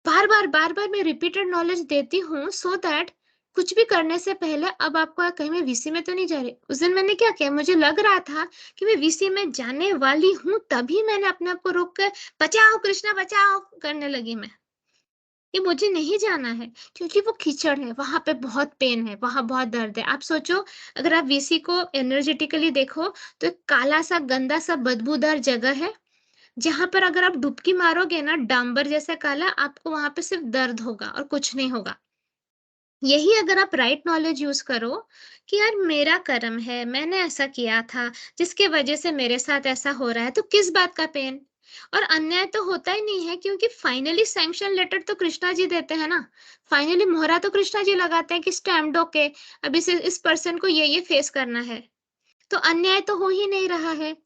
बार-बार मैं रिपीटेड नॉलेज देती हूँ सो दैट कुछ भी करने से पहले अब आपको कहीं मैं वीसी में तो नहीं जा रही। उस दिन मैंने क्या किया, मुझे लग रहा था कि मैं वीसी में जाने वाली हूँ, तभी मैंने अपने आप को रोक कर बचाओ कृष्णा बचाओ करने लगी मैं। कि मुझे नहीं जाना है, क्योंकि वो कीचड़ है, वहाँ पे बहुत पेन है, वहाँ बहुत दर्द है। आप सोचो, अगर आप वीसी को एनर्जेटिकली देखो, तो एक काला-सा, गंदा-सा, बदबूदार जगह है, जहाँ पर अगर आप डुबकी मारोगे ना, डांबर जैसा काला, आपको वहाँ पे सिर्फ दर्द होगा और कुछ नहीं होगा। यही अगर आप राइट नॉलेज यूज़ करो कि यार मेरा कर्म है, मैंने ऐसा किया था, जिसकी वजह से मेरे साथ ऐसा हो रहा है, तो किस बात का पेन? और अन्याय तो होता ही नहीं है, क्योंकि फाइनली सैंक्शन लेटर तो कृष्णा जी देते हैं ना। फाइनली मोहरा तो कृष्णा जी लगाते हैं कि स्टैम्प्ड ओके, अब इस पर्सन को ये फेस करना है। तो अन्याय तो हो ही नहीं रहा है।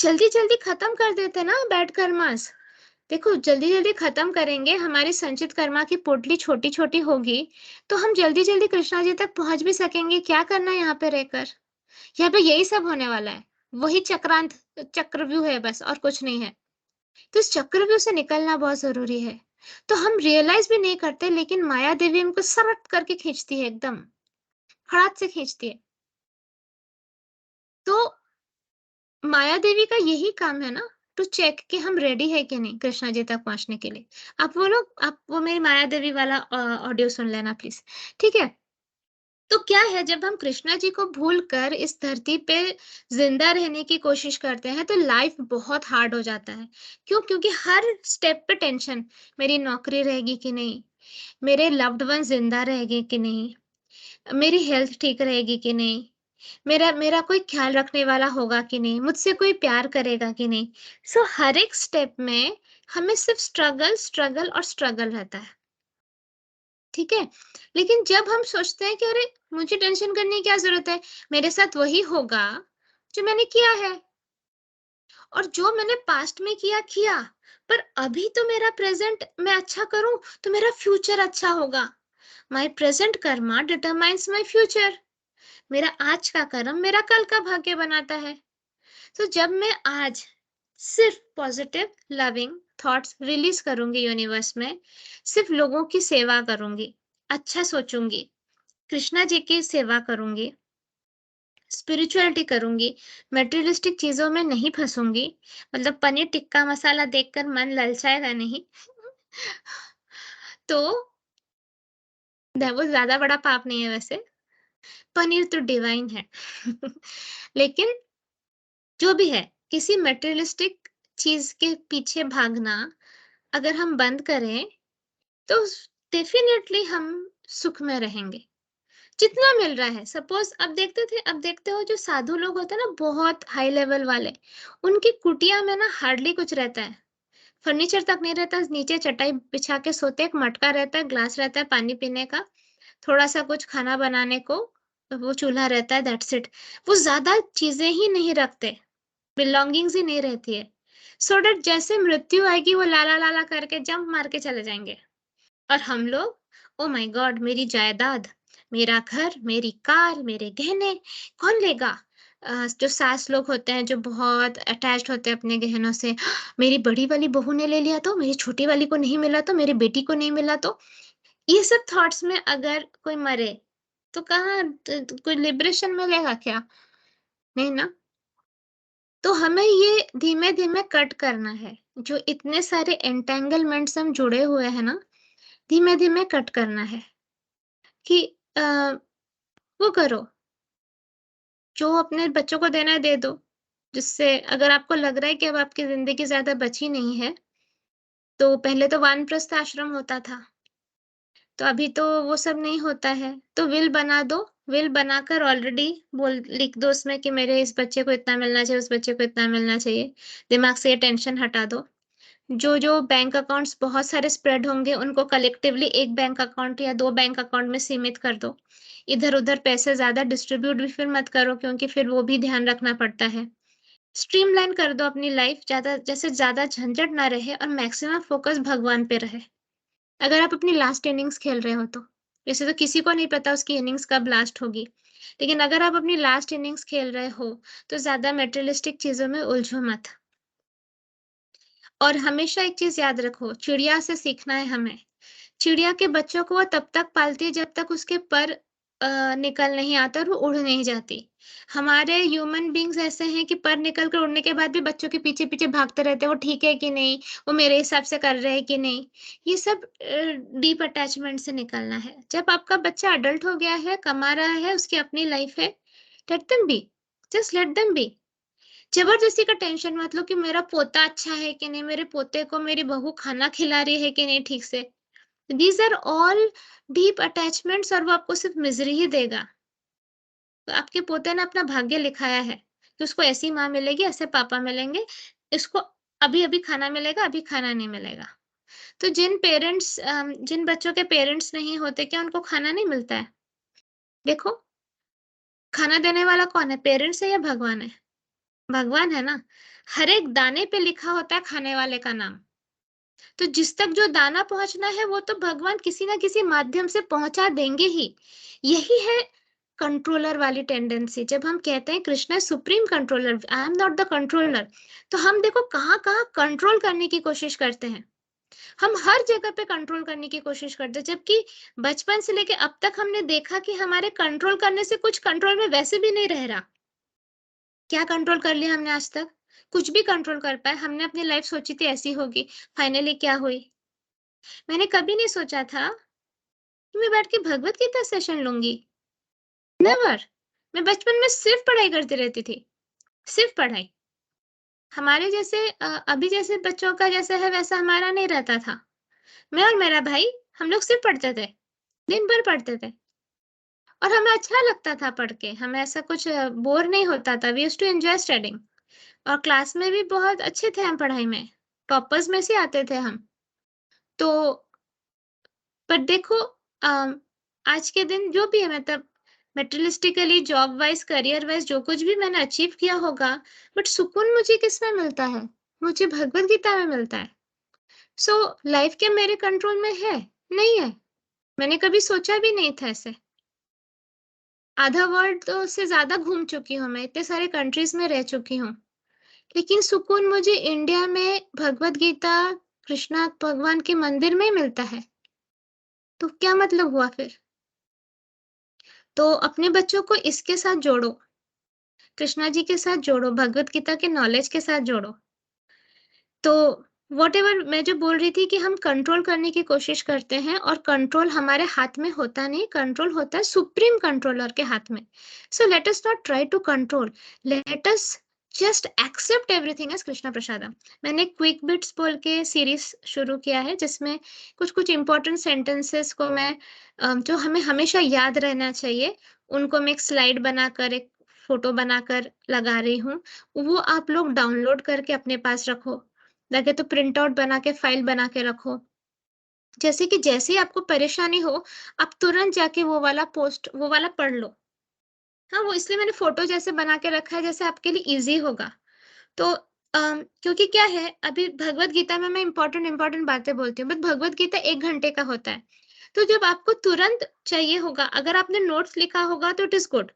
जल्दी-जल्दी खत्म कर देते ना बैड कर्मास। देखो, जल्दी-जल्दी खत्म करेंगे, हमारी संचित कर्मा की पोटली छोटी-छोटी होगी, तो हम जल्दी-जल्दी कृष्णा जी तक पहुँच भी सकेंगे। क्या करना है यहाँ पे रहकर? यहाँ पे यही सब होने वाला है। वही चक्रांत चक्रव्यूह है बस, और कुछ नहीं है। तो इस चक्रव्यूह से निकलना बहुत ज़रूरी है। तो हम रियलाइज़ भी नहीं करते, लेकिन माया देवी हमको सरक करके खींचती है एकदम, फड़ाक से खींचती है। तो माया देवी का यही काम है ना, टू चेक कि हम रेडी है कि नहीं कृष्णा जी तक पहुँचने के लिए। आप वो मेरी माया देवी वाला ऑडियो सुन लेना प्लीज़, ठीक है? तो क्या है, जब हम कृष्णा जी को भूल कर इस धरती पे जिंदा रहने की कोशिश करते हैं, तो लाइफ बहुत हार्ड हो जाता है। क्यों? क्योंकि हर स्टेप पे टेंशन, मेरी नौकरी रहेगी कि नहीं, मेरे लव्ड वन ज़िंदा रहेंगे कि नहीं? मेरी हेल्थ ठीक रहेगी कि नहीं? मेरा मेरा कोई ख़्याल रखने वाला होगा कि नहीं? मुझसे कोई प्यार करेगा कि नहीं? सो हर एक स्टेप में हमें सिर्फ़ स्ट्रगल, स्ट्रगल और स्ट्रगल रहता है, ठीक है? लेकिन जब हम सोचते हैं कि अरे! मुझे टेंशन करने की क्या ज़रूरत है? मेरे साथ वही होगा, जो मैंने किया है। और जो मैंने पास्ट में किया, किया। पर अभी तो मेरा प्रेज़ेंट मैं अच्छा करूँ, तो मेरा फ्यूचर अच्छा होगा। My present Karma determines my future. मेरा आज का कर्म मेरा कल का भाग्य बनाता है। तो जब मैं आज सिर्फ़ पॉज़िटिव लविंग थॉट्स रिलीज़ करूँगी यूनिवर्स में, सिर्फ़ लोगों की सेवा करूँगी, अच्छा सोचूँगी, कृष्णा जी की सेवा करूँगी, स्पिरिचुअलिटी करूँगी, मटेरियलिस्टिक चीज़ों में नहीं फँसूँगी, मतलब पनीर टिक्का मसाला देखकर मन ललचाएगा नहीं। तो वो ज़्यादा बड़ा पाप नहीं है वैसे, पनीर तो डिवाइन है। लेकिन जो भी है, किसी मटेरियलिस्टिक चीज़ के पीछे भागना अगर हम बंद करें, तो डेफ़िनिटली हम सुख में रहेंगे। जितना मिल रहा है सपोज़ अब देखते हो जो साधु लोग होते हैं ना बहुत हाई लेवल वाले, उनकी कुटिया में ना हार्डली कुछ रहता है। फर्नीचर तक नहीं रहता, नीचे चटाई बिछा के सोते हैं, एक मटका रहता है, ग्लास रहता है पानी पीने का, थोड़ा-सा कुछ खाना बनाने को, वो चूल्हा रहता है दैट्स इट। वो ज़्यादा चीज़ें ही नहीं रखते, बिलॉन्गिंग्स ही नहीं रहती है। सो दैट जैसे मृत्यु आएगी वो लाला-लाला करके जंप मार के चले जाएँगे। और हम लोग ओह माय गॉड! मेरी जायदाद, मेरा घर, मेरी कार, मेरे गहने कौन लेगा? जो सास लोग होते हैं जो बहुत अटैच्ड होते हैं अपने गहनों से, मेरी बड़ी वाली बहू ने ले लिया तो, मेरी छोटी वाली को नहीं मिला तो, मेरी बेटी को नहीं मिला तो। ये सब थॉट्स में अगर कोई मरे, तो कहाँ कोई लिबरेशन मिलेगा क्या? नहीं ना? तो हमें ये धीमे-धीमे कट करना है। जो इतने सारे एंटेंगलमेंट्स हम जुड़े हुए हैं ना, धीमे-धीमे कट करना है कि अ, वो करो, जो अपने बच्चों को देना है दे दो। जिससे अगर आपको लग रहा है कि अब आपकी ज़िंदगी ज़्यादा बची नहीं है, तो पहले तो वानप्रस्थ आश्रम होता था। तो अभी तो वो सब नहीं होता है, तो विल बना दो, विल बनाकर ऑलरेडी बोल लिख दो उसमें कि मेरे इस बच्चे को इतना मिलना चाहिए, उस बच्चे को इतना मिलना चाहिए। दिमाग से ये टेंशन हटा दो। जो बैंक अकाउंट्स बहुत सारे स्प्रेड होंगे, उनको कलेक्टिवली एक बैंक अकाउंट या 2 बैंक अकाउंट में सीमित कर दो। इधर-उधर पैसे ज़्यादा डिस्ट्रीब्यूट भी फिर मत करो क्योंकि फिर वो भी ध्यान रखना पड़ता है। स्ट्रीमलाइन कर दो अपनी लाइफ ज़्यादा झंझट ना रहे और मैक्सिमम फोकस भगवान पे रहे। अगर आप अपनी लास्ट इनिंग्स खेल रहे हो तो। वैसे तो किसी को नहीं पता उसकी इनिंग्स कब लास्ट होगी। लेकिन अगर आप अपनी लास्ट इनिंग्स खेल रहे हो, तो ज़्यादा मटेरियलिस्टिक चीज़ों में उलझो मत। और हमेशा एक चीज़ याद रखो, चिड़िया से सीखना है हमें। चिड़िया के बच्चों को वो तब तक पालती है जब तक उसके पर निकल नहीं आता और वो उड़ नहीं जाती। हमारे ह्यूमन बीइंग्स ऐसे हैं कि पर निकल कर उड़ने के बाद भी बच्चों के पीछे-पीछे भागते रहते हैं, वो ठीक है कि नहीं? वो मेरे हिसाब से कर रहे हैं कि नहीं? ये सब डीप अटैचमेंट से निकलना है। जब आपका बच्चा अडल्ट हो गया है, कमा रहा है, उसकी अपनी लाइफ़ है, let them be, just let them be. ज़बरदस्ती का टेंशन मत लो कि मेरा पोता अच्छा है कि नहीं, मेरे पोते को मेरी बहू खाना खिला रही है कि नहीं ठीक से। These are all deep attachments और वो आपको सिर्फ़ मिज़री ही देगा। तो आपके पोते ने अपना भाग्य लिखाया है कि उसको ऐसी माँ मिलेगी, ऐसे पापा मिलेंगे, इसको अभी-अभी खाना मिलेगा, अभी खाना नहीं मिलेगा। तो जिन बच्चों के पेरेंट्स नहीं होते, क्या उनको खाना नहीं मिलता है? देखो, खाना देने वाला कौन है, पेरेंट्स है या भगवान है? भगवान है ना। हर एक दाने पे लिखा होता है खाने वाले का नाम। तो जिस तक जो दाना पहुँचना है वो तो भगवान किसी न किसी माध्यम से पहुँचा देंगे ही। यही है कंट्रोलर वाली टेंडेंसी। जब हम कहते हैं Krishna is supreme controller, I am not the controller, तो हम देखो कहाँ-कहाँ कंट्रोल करने की कोशिश करते हैं। हम हर जगह पे कंट्रोल करने की कोशिश करते हैं, जबकि बचपन से लेके अब तक हमने देखा कि हमारे कंट्रोल करने से कुछ कंट्रोल में वैसे भी नहीं रह रहा। क्या कंट्रोल कर लिया हमने आज तक? कुछ भी कंट्रोल कर पाए। हमने अपनी लाइफ सोची थी ऐसी होगी, फाइनली क्या हुई? मैंने कभी नहीं सोचा था कि मैं बैठ के भगवत गीता सेशन लूँगी, नेवर। मैं बचपन में सिर्फ़ पढ़ाई करती रहती थी, सिर्फ़ पढ़ाई। हमारे जैसे अभी जैसे बच्चों का जैसा है वैसा हमारा नहीं रहता था। मैं और मेरा भाई, हम लोग सिर्फ पढ़ते थे, दिन भर पढ़ते थे और हमें अच्छा लगता था पढ़ के, हमें ऐसा कुछ बोर नहीं होता था। We used to enjoy studying और क्लास में भी बहुत अच्छे थे हम पढ़ाई में, टॉपर्स में से आते थे हम। तो पर देखो आज के दिन जो भी है मतलब materialistically, job wise, career wise जो कुछ भी मैंने अचीव किया होगा, बट सुकून मुझे किसमें मिलता है? मुझे भगवद गीता में मिलता है। सो लाइफ क्या मेरे कंट्रोल में है? नहीं है। मैंने कभी सोचा भी नहीं था ऐसे। आधा वर्ल्ड तो से ज़्यादा घूम चुकी हूँ मैं, इतने सारे कंट्रीज़ में रह चुकी हूँ। लेकिन सुकून मुझे इंडिया में भगवद गीता, कृष्णा भगवान के मंदिर में ही मिलता है। तो क्या मतलब हुआ फिर? तो अपने बच्चों को इसके साथ जोड़ो, कृष्णा जी के साथ जोड़ो, भगवद गीता के नॉलेज के साथ जोड़ो। तो व्हाटएवर मैं जो बोल रही थी कि हम कंट्रोल करने की कोशिश करते हैं और कंट्रोल हमारे हाथ में होता नहीं, कंट्रोल होता है सुप्रीम कंट्रोलर के हाथ में। So let us not try to control, let us just accept everything as Krishna prasadam. मैंने क्विक बिट्स बोल के सीरीज़ शुरू किया है जिसमें कुछ-कुछ इम्पोर्टेंट सेंटेंसेस को मैं जो हमें हमेशा याद रहना चाहिए, उनको मैं एक स्लाइड बनाकर, एक फ़ोटो बनाकर लगा रही हूँ। वो आप लोग डाउनलोड करके अपने पास रखो। लगे तो प्रिंट आउट बना के फाइल बना के रखो। जैसे कि जैसे ही आपको परेशानी हो, आप तुरंत जाके वो वाला पढ़ लो। हाँ, वो इसलिए मैंने फ़ोटो जैसे बना के रखा है जैसे आपके लिए ईज़ी होगा। तो क्योंकि क्या है अभी भगवद गीता में मैं इम्पोर्टेंट बातें बोलती हूँ, बट भगवद गीता 1 घंटे का होता है। तो जब आपको तुरंत चाहिए होगा, अगर आपने नोट्स लिखा होगा तो इट इज़ गुड।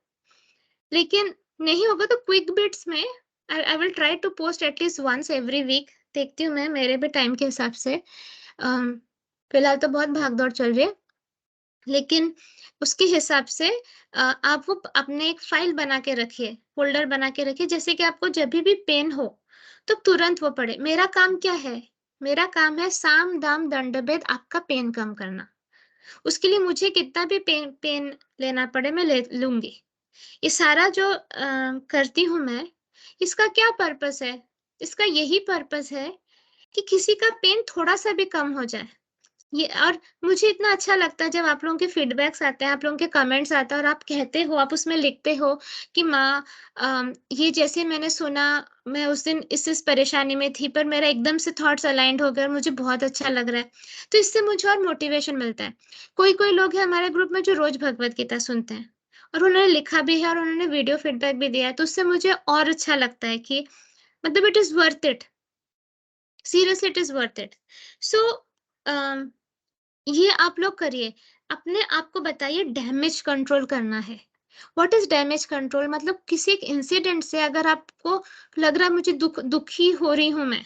लेकिन नहीं होगा तो क्विक बिट्स में I will try to post at least once every week. देखती हूँ मैं मेरे भी टाइम के हिसाब से। अम, फिलहाल तो बहुत भाग-दौड़ चल रही है, लेकिन उसके हिसाब से आप वो अपने एक फ़ाइल बना के रखिए, फ़ोल्डर बना के रखिए, जैसे कि आपको जभी भी पेन हो, तो तुरंत वो पढ़ें। मेरा काम क्या है? मेरा काम है साम, दाम, दंड, भेद आपका पेन कम करना। उसके लिए मुझे कितना भी पेन पेन लेना पड़े, मैं ले लूँगी। ये सारा जो करती हूँ मैं, इसका क्या पर्पस है? इसका यही पर्पस है कि किसी का पेन थोड़ा-सा भी कम हो जाए। ये और मुझे इतना अच्छा लगता है जब आप लोगों के फीडबैक्स आते हैं, आप लोगों के कमेंट्स आते हैं और आप कहते हो, आप उसमें लिखते हो कि माँ ये जैसे मैंने सुना, मैं उस दिन इस परेशानी में थी पर मेरा एकदम से थॉट्स अलाइन्ड हो गए और मुझे बहुत अच्छा लग रहा है। तो इससे मुझे और मोटिवेशन मिलता है। कोई-कोई लोग हैं हमारे ग्रुप में जो रोज़ भगवद गीता सुनते हैं और उन्होंने लिखा भी है और उन्होंने वीडियो फीडबैक भी दिया है, तो उससे मुझे और अच्छा लगता है कि मतलब it is worth it. Seriously it is worth it. So uh ये आप लोग करिए। अपने आप को बताइए डैमेज कंट्रोल करना है। What is damage control? मतलब किसी एक इंसिडेंट से अगर आपको लग रहा है मुझे दुखी हो रही हूँ मैं,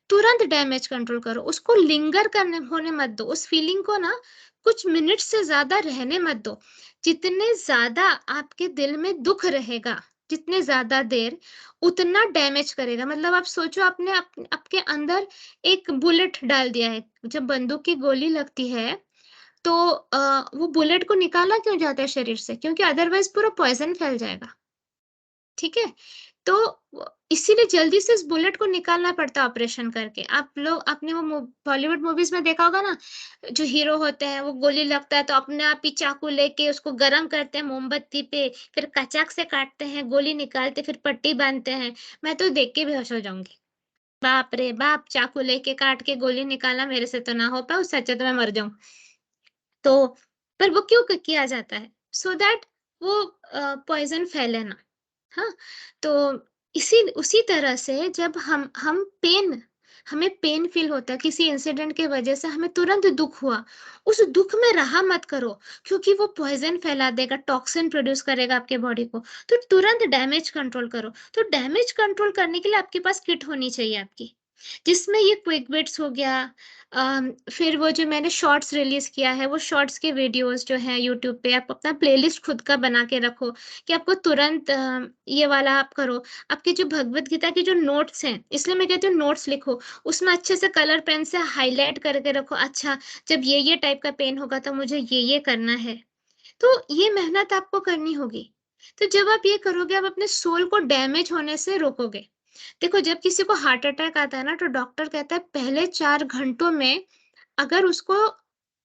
तुरंत डैमेज कंट्रोल करो। उसको लिंगर करने होने मत दो। उस फीलिंग को ना कुछ मिनट से ज़्यादा रहने मत दो। जितने ज़्यादा आपके दिल में दुःख रहेगा, जितने ज़्यादा देर, उतना डैमेज करेगा। मतलब आप सोचो आपने आपके अंदर एक बुलेट डाल दिया है। जब बंदूक की गोली लगती है, तो वो बुलेट को निकाला क्यों जाता है शरीर से? क्योंकि अदरवाइज़ पूरा पॉइज़न फैल जाएगा। ठीक है? तो इसीलिए जल्दी से इस बुलेट को निकालना पड़ता है ऑपरेशन करके। आप लोग आपने वो बॉलीवुड मूवीज़ में देखा होगा ना, जो हीरो होते हैं वो गोली लगता है तो अपने आप ही चाकू लेके उसको गरम करते हैं मोमबत्ती पे, फिर कचाक से काटते हैं, गोली निकालते फिर पट्टी बाँधते हैं। मैं तो देख के बेहोश हो जाऊँगी। बाप रे बाप! चाकू लेके काट के गोली निकालना मेरे से तो ना हो पाए, उससे अच्छा तो मैं मर जाऊँ। तो पर वो क्यों किया जाता है? सो दैट वो पॉइज़न फैले ना। हाँ, तो इसी उसी तरह से जब हमें पेन फ़ील होता है किसी इंसिडेंट की वज़ह से हमें तुरंत दुःख हुआ, उस दुःख में रहा मत करो क्योंकि वो पॉइज़न फैला देगा, टॉक्सिन प्रोड्यूस करेगा आपके बॉडी को, तो तुरंत डैमेज कंट्रोल करो। तो डैमेज कंट्रोल करने के लिए आपके पास किट होनी चाहिए आपकी, जिसमें ये क्विक बिट्स हो गया फिर वो जो मैंने शॉर्ट्स रिलीज़ किया है, वो शॉर्ट्स के वीडियोज़ जो हैं यूट्यूब पे आप अपना प्लेलिस्ट खुद का बना के रखो कि आपको तुरंत ये वाला आप करो। आपकी जो भगवद गीता के जो नोट्स हैं, इसलिए मैं कहती हूँ नोट्स लिखो, उसमें अच्छे से कलर पेन से हाइलाइट करके रखो, अच्छा जब ये टाइप का पेन होगा तो मुझे ये करना है। तो ये मेहनत आपको करनी होगी। तो जब आप ये करोगे, आप अपने सोल को डैमेज होने से रोकोगे। देखो, जब किसी को हार्ट अटैक आता है ना, तो डॉक्टर कहता है पहले 4 घंटों में अगर उसको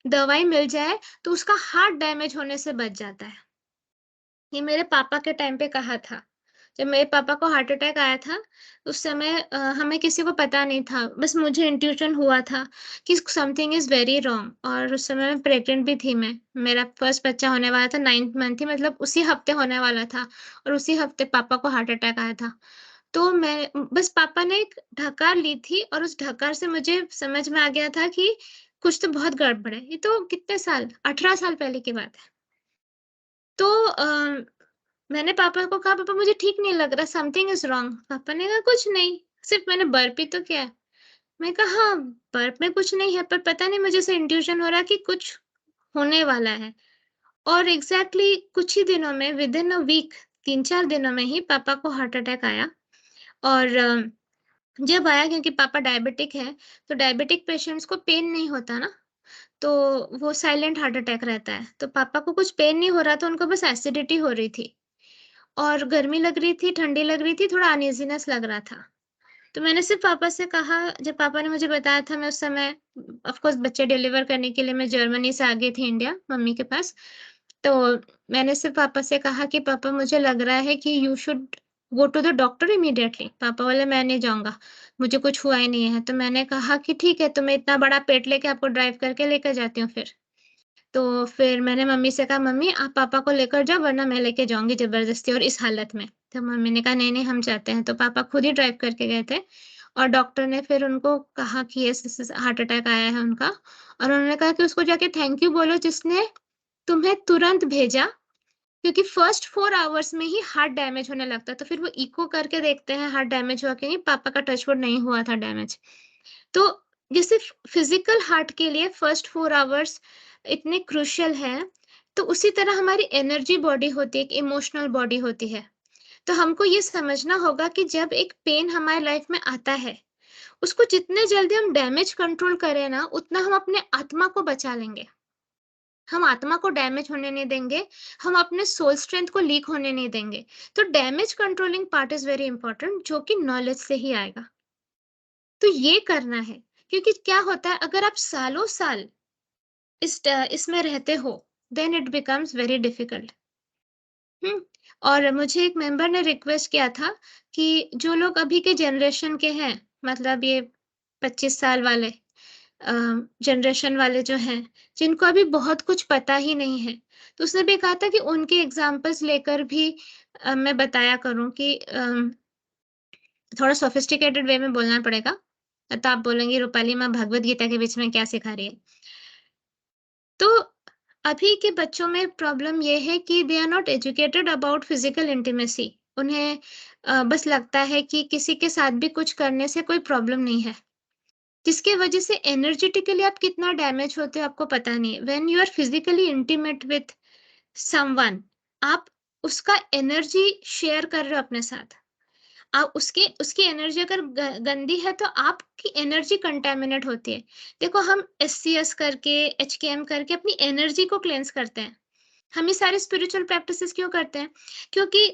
दवाई मिल जाए तो उसका हार्ट डैमेज होने से बच जाता है। ये मेरे पापा के टाइम पे कहा था। जब मेरे पापा को हार्ट अटैक आया था, उस समय हमें किसी को पता नहीं था, बस मुझे इंट्यूशन हुआ था कि समथिंग इज़ वेरी रॉन्ग, और उस समय प्रेग्नेंट भी थी मैं। मेरा फर्स्ट बच्चा होने वाला था, 9th मंथ थी, मतलब उसी हफ्ते होने वाला था, और उसी हफ्ते पापा को हार्ट अटैक आया था। तो मैं बस पापा ने एक ढकार ली थी, और उस ढकार से मुझे समझ में आ गया था कि कुछ तो बहुत गड़बड़ है। ये तो कितने साल, 18 साल पहले की बात है। तो मैंने पापा को कहा, पापा मुझे ठीक नहीं लग रहा, समथिंग इज़ रॉन्ग। पापा ने कहा कुछ नहीं, सिर्फ मैंने बर्प ही तो किया है। मैंने कहा हाँ, बर्प में कुछ नहीं है, पर पता नहीं मुझे ऐसे इंट्यूशन हो रहा है कि कुछ होने वाला है। और एग्ज़ैक्टली कुछ ही दिनों में, विदिन अ वीक, 3-4 दिनों में ही पापा को हार्ट अटैक आया। और जब आया, क्योंकि पापा डायबिटिक है, तो डायबिटिक पेशेंट्स को पेन नहीं होता ना, तो वो साइलेंट हार्ट अटैक रहता है। तो पापा को कुछ पेन नहीं हो रहा था, उनको बस एसिडिटी हो रही थी। और गर्मी लग रही थी, ठंडी लग रही थी, थोड़ा अनईज़ीनेस लग रहा था। तो मैंने सिर्फ़ पापा से कहा, जब पापा ने मुझे बताया था, मैं उस समय ऑफ़ कोर्स बच्चे डिलीवर करने के लिए मैं जर्मनी से आ गई थी इंडिया, मम्मी के पास। तो मैंने सिर्फ़ पापा से कहा कि पापा मुझे लग रहा है कि you should go to the doctor immediately. पापा बोले मैं नहीं जाऊँगा, मुझे कुछ हुआ ही नहीं है। तो मैंने कहा कि ठीक है, तो मैं इतना बड़ा पेट लेके आपको ड्राइव करके लेकर जाती हूँ फिर। तो फिर मैंने मम्मी से कहा, मम्मी आप पापा को लेकर जाओ, वरना मैं लेके जाऊँगी ज़बरदस्ती और इस हालत में। तो मम्मी ने कहा नहीं, नहीं हम जाते हैं। तो पापा खुद ही ड्राइव करके गए थे, और डॉक्टर ने फिर उनको कहा कि ऐसे-ऐसे हार्ट अटैक आया है उनका, और उन्होंने कहा कि उसको जाके थैंक यू बोलो जिसने तुम्हें तुरंत भेजा, क्योंकि फर्स्ट 4 आवर्स में ही हार्ट डैमेज होने लगता है। तो फिर वो इको करके देखते हैं हार्ट डैमेज हुआ कि नहीं, पापा का टच वुड नहीं हुआ था डैमेज। तो जैसे फिजिकल हार्ट के लिए फर्स्ट 4 आवर्स इतने क्रूशियल हैं, तो उसी तरह हमारी एनर्जी बॉडी होती है, एक इमोशनल बॉडी होती है। तो हमको ये समझना होगा कि जब एक पेन हमारी लाइफ में आता है, उसको जितने जल्दी हम डैमेज कंट्रोल करें ना, उतना हम अपने आत्मा को बचा लेंगे। हम आत्मा को डैमेज होने नहीं देंगे, हम अपने सोल स्ट्रेंथ को लीक होने नहीं देंगे। तो damage controlling part is very important, जो कि नॉलेज से ही आएगा। तो ये करना है, क्योंकि क्या होता है, अगर आप सालों-साल इसमें रहते हो, then it becomes very difficult. हुँ? और मुझे एक मेंबर ने रिक्वेस्ट किया था कि जो लोग अभी के जनरेशन के हैं, मतलब ये 25 साल वाले अ, जनरेशन वाले जो हैं, जिनको अभी बहुत कुछ पता ही नहीं है, तो उसने भी कहा था कि उनके एग्ज़ाम्पल्स लेकर भी मैं बताया करूँ कि थोड़ा सोफिस्टिकेटेड वे में बोलना पड़ेगा। तो आप बोलेंगी रूपाली माँ भगवद गीता के बीच में क्या सिखा रही है? तो अभी के बच्चों में प्रॉब्लम ये है कि they are not educated about physical intimacy. उन्हें बस लगता है कि किसी के साथ भी कुछ करने से कोई प्रॉब्लम नहीं है, जिसकी वजह से एनर्जेटिकली आप कितना डैमेज होते हो आपको पता नहीं है। When you are physically intimate with someone, आप उसका एनर्जी शेयर कर रहे हो अपने साथ। आप उसकी उसकी एनर्जी अगर गंदी है, तो आपकी एनर्जी कंटेमिनेट होती है। देखो, हम एससीएस करके, एचकेएम करके अपनी एनर्जी को क्लेंस करते हैं। हम ये सारे स्पिरिचुअल प्रैक्टिसेस क्यों करते हैं? क्योंकि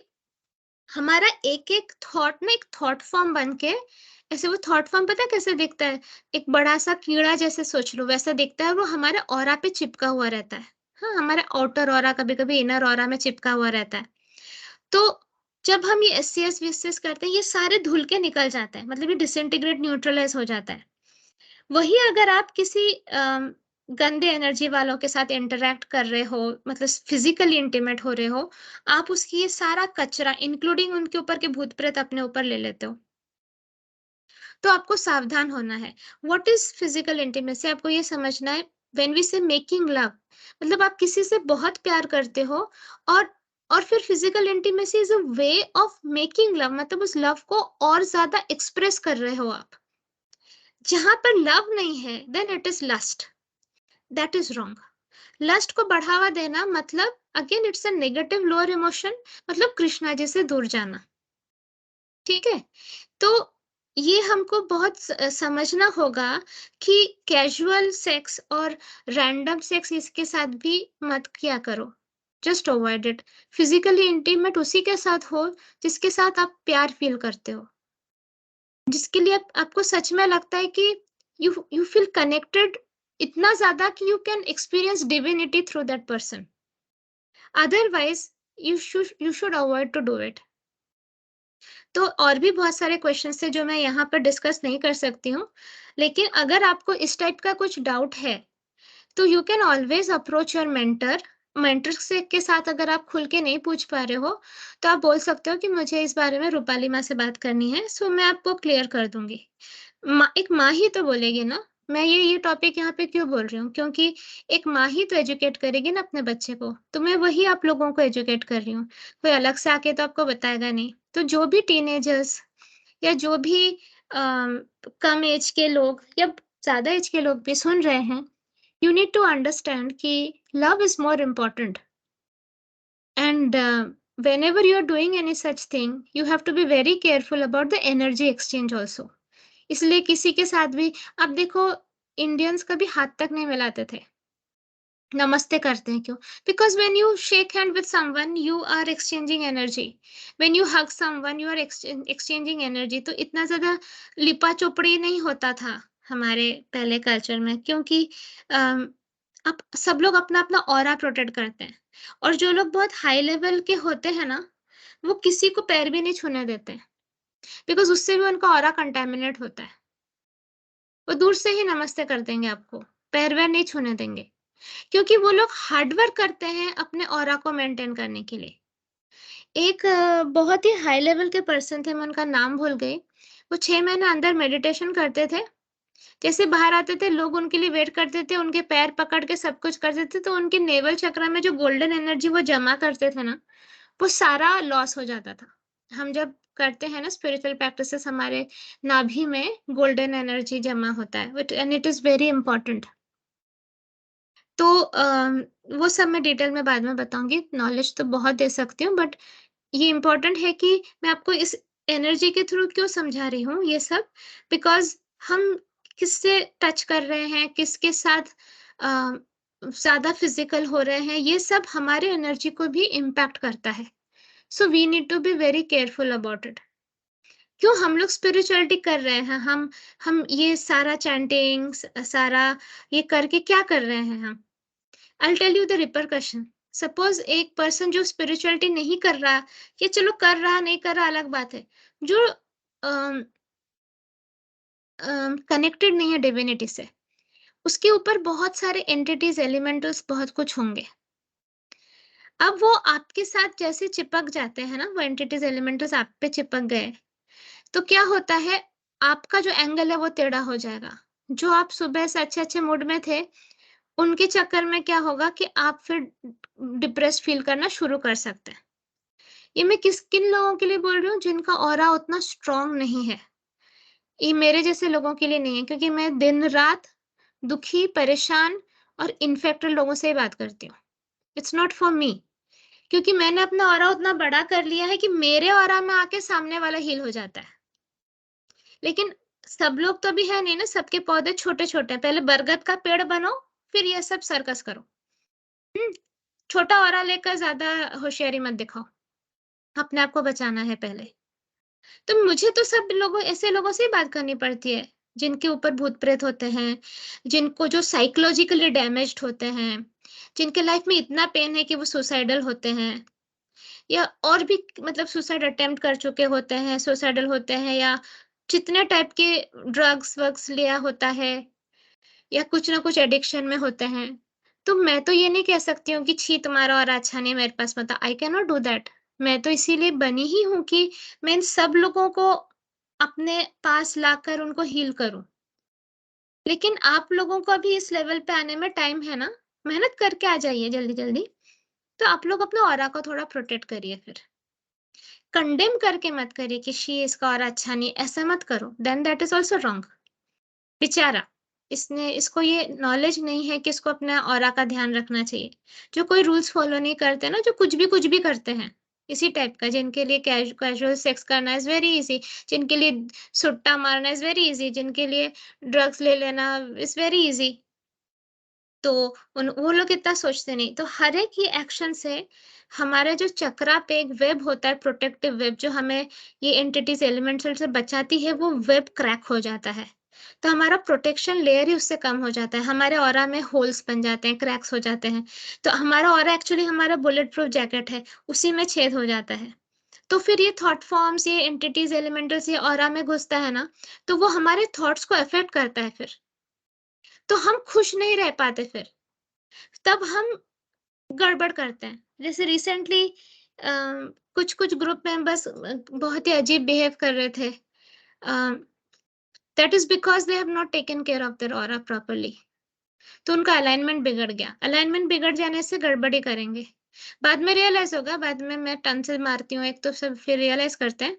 हमारा एक-एक थॉट ना एक थॉट फॉर्म बन के, ऐसे वो थॉट फॉर्म पता है कैसे दिखता है? एक बड़ा-सा कीड़ा जैसे सोच लो, वैसा दिखता है, और वो हमारे ऑरा पे चिपका हुआ रहता है। हाँ, हमारा आउटर ऑरा, कभी-कभी इनर ऑरा में चिपका हुआ रहता है। तो जब हम ये एससीएस-वीसीएस करते हैं, ये सारे धुल के निकल जाते हैं, मतलब ये डिसइंटीग्रेट, न्यूट्रलाइज़ हो जाता है। वही अगर आप किसी गंदे एनर्जी वालों के साथ इंटरैक्ट कर रहे हो, मतलब फिज़िकली इंटीमेट हो रहे हो, आप उसकी ये सारा कचरा, इंक्लूडिंग उनके ऊपर के भूत-प्रेत, अपने ऊपर ले लेते हो। तो आपको सावधान होना है। What is physical intimacy? आपको ये समझना है, व्हेन वी से मेकिंग लव, मतलब आप किसी से बहुत प्यार करते हो, और फिर physical intimacy is a way of making love, मतलब उस लव को और ज़्यादा एक्सप्रेस कर रहे हो आप। जहाँ पर लव नहीं है, then it is lust, that is wrong. Lust को बढ़ावा देना मतलब again it's a negative lower emotion, मतलब कृष्णा जी से दूर जाना, ठीक है? तो ये हमको बहुत समझना होगा कि कैजुअल सेक्स और रैंडम सेक्स इसके साथ भी मत किया करो। Just avoid it. Physically intimate उसी के साथ हो जिसके साथ आप प्यार फील करते हो, जिसके लिए आपको सच में लगता है कि यू यू फील कनेक्टेड इतना ज्यादा कि you can experience divinity through that person, otherwise you should avoid to do it. तो और भी बहुत सारे क्वेश्चंस थे जो मैं यहाँ पर डिस्कस नहीं कर सकती हूँ, लेकिन अगर आपको इस टाइप का कुछ डाउट है तो you can always approach your mentor. Mentor से के साथ अगर आप खुल के नहीं पूछ पा रहे हो तो आप बोल सकते हो कि मुझे इस बारे में रूपाली माँ से बात करनी है, सो मैं आपको क्लियर कर दूंगी। एक माँ ही तो बोलेगी ना। मैं ये टॉपिक यहाँ पे क्यों बोल रही हूँ, क्योंकि एक माँ ही तो एजुकेट करेगी ना अपने बच्चे को, तो मैं वही आप लोगों को एजुकेट कर रही हूँ। कोई अलग से आके तो आपको बताएगा नहीं। तो जो भी टीनेजर्स या जो भी कम एज के लोग या ज्यादा एज के लोग भी सुन रहे हैं, you need to understand कि love is more important, and whenever you are doing any such thing you have to be very careful about the energy exchange also। इसलिए किसी के साथ भी अब देखो, इंडियंस कभी हाथ तक नहीं मिलाते थे, नमस्ते करते हैं क्यों? Because when you shake hand with someone you are exchanging energy, when you hug someone you are exchanging energy. तो इतना ज्यादा लिपा चोपड़ी नहीं होता था हमारे पहले कल्चर में, क्योंकि अब सब लोग अपना अपना ऑरा प्रोटेक्ट करते हैं। और जो लोग बहुत हाई लेवल के होते हैं ना, वो किसी को पैर भी नहीं छूने देते, बिकॉज उससे भी उनका ऑरा कंटेमिनेट होता है। वो दूर से ही नमस्ते कर देंगे आपको, पैर वैर नहीं छूने देंगे, क्योंकि वो लोग हार्ड वर्क करते हैं अपने ऑरा को मेंटेन करने के लिए। एक बहुत ही हाई लेवल के पर्सन थे, मैं उनका नाम भूल गई। वो 6 महीने अंदर मेडिटेशन करते थे। जैसे बाहर आते थे लोग उनके लिए वेट करते थे, उनके पैर पकड़ के सब कुछ करते थे, तो उनके नेवल चक्र में जो गोल्डन एनर्जी वो जमा करते थे ना, वो सारा लॉस हो जाता था। हम जब करते हैं ना स्पिरिचुअल प्रैक्टिसेस, हमारे नाभि में गोल्डन एनर्जी जमा होता है, and it is very important. तो वो सब मैं डिटेल में बाद में बताऊंगी। नॉलेज तो बहुत दे सकती हूँ, बट ये इम्पोर्टेंट है कि मैं आपको इस एनर्जी के थ्रू क्यों समझा रही हूँ ये सब, बिकॉज हम किससे टच कर रहे हैं, किसके साथ ज्यादा फिजिकल हो रहे हैं, ये सब हमारे एनर्जी को भी इम्पैक्ट करता है। So we need to be very careful about it. क्यों हम लोग स्पिरिचुअलिटी कर रहे हैं, हम ये सारा चैंटिंग सारा ये करके क्या कर रहे हैं हम? I'll tell you the repercussion। Suppose एक पर्सन जो स्पिरिचुअलिटी नहीं कर रहा, ये चलो कर रहा नहीं कर रहा अलग बात है, जो कनेक्टेड नहीं है डिविनिटी से, उसके ऊपर बहुत सारे एंटिटीज एलिमेंटल्स बहुत कुछ होंगे। अब वो आपके साथ जैसे चिपक जाते हैं ना, वो एंटिटीज एलिमेंटल्स आप पे चिपक गए, तो क्या होता है, आपका जो एंगल है वो टेढ़ा हो जाएगा। जो आप सुबह से अच्छे अच्छे मूड में थे, उनके चक्कर में क्या होगा कि आप फिर डिप्रेस फील करना शुरू कर सकते हैं। ये मैं किन लोगों के लिए बोल रही हूँ, जिनका ऑरा उतना स्ट्रांग नहीं है। ये मेरे जैसे लोगों के लिए नहीं है, क्योंकि मैं दिन रात दुखी, परेशान और इन्फेक्टेड लोगों से ही बात करती हूँ। इट्स नॉट फॉर मी, क्योंकि मैंने अपना ऑरा उतना बड़ा कर लिया है कि मेरे ऑरा में आके सामने वाला हील हो जाता है। लेकिन सब लोग तो अभी है नहीं ना, सबके पौधे छोटे छोटे हैं। पहले बरगद का पेड़ बनो, फिर ये सब सर्कस करो। छोटा ऑरा लेकर ज्यादा होशियारी मत दिखाओ, अपने आप को बचाना है पहले। तो मुझे तो सब लोगों, ऐसे लोगों से ही बात करनी पड़ती है जिनके ऊपर भूत प्रेत होते हैं, जिनको जो साइकोलॉजिकली डैमेज्ड होते हैं, जिनके लाइफ में इतना पेन है कि वो सुसाइडल होते हैं, या और भी मतलब सुसाइड अटेम्प्ट कर चुके होते हैं, सुसाइडल होते हैं, या जितने टाइप के ड्रग्स वग्स लिया होता है, या कुछ ना कुछ एडिक्शन में होते हैं। तो मैं तो ये नहीं कह सकती हूँ कि छी तुम्हारा और अच्छा नहीं मेरे पास मत, I can not do that. मैं तो इसीलिए बनी ही हूँ कि मैं इन सब लोगों को अपने पास लाकर उनको हील करूं। लेकिन आप लोगों को अभी इस लेवल पे आने में टाइम है ना, मेहनत करके आ जाइए जल्दी जल्दी। तो आप लोग अपने ऑरा को थोड़ा प्रोटेक्ट करिए, फिर कंडेम करके मत करिए कि शी इसका ऑरा अच्छा नहीं, ऐसा मत करो, then that is also wrong. बेचारा, इसको ये नॉलेज नहीं है कि इसको अपना ऑरा का ध्यान रखना चाहिए। जो कोई रूल्स फॉलो नहीं करते ना, जो कुछ भी करते हैं, इसी टाइप का, जिनके लिए कैजुअल सेक्स करना इज वेरी इजी, जिनके लिए सुट्टा मारना इज वेरी इजी, जिनके लिए ड्रग्स ले लेना इज वेरी इजी, तो वो लोग इतना सोचते नहीं। तो हर एक ये एक्शन से हमारे जो चक्रा पे एक वेब होता है, प्रोटेक्टिव वेब, जो हमें ये एंटिटीज एलिमेंट्स से बचाती है, वो वेब क्रैक हो जाता है। तो हमारा प्रोटेक्शन लेयर ही उससे कम हो जाता है, हमारे ऑरा में होल्स बन जाते हैं, क्रैक्स हो जाते हैं। तो हमारा ऑरा एक्चुअली हमारा बुलेट प्रूफ जैकेट है, उसी में छेद हो जाता है। तो फिर ये थॉट फॉर्म्स, ये एंटिटीज, एलिमेंटल्स, ये ऑरा में घुसता है ना, तो वो हमारे थॉट्स को अफेक्ट करता है फिर। तो हम खुश नहीं रह पाते फिर, तब हम गड़बड़ करते हैं। जैसे रिसेंटली कुछ कुछ ग्रुप मेंबर्स बहुत ही अजीब बिहेव कर रहे थे। That is because they have not taken care of their aura properly. तो उनका अलाइनमेंट बिगड़ गया। अलाइनमेंट बिगड़ जाने से गड़बड़ी करेंगे। बाद में रियलाइज होगा, बाद में मैं टन से मारती हूँ एक तो सब फिर रियलाइज करते हैं।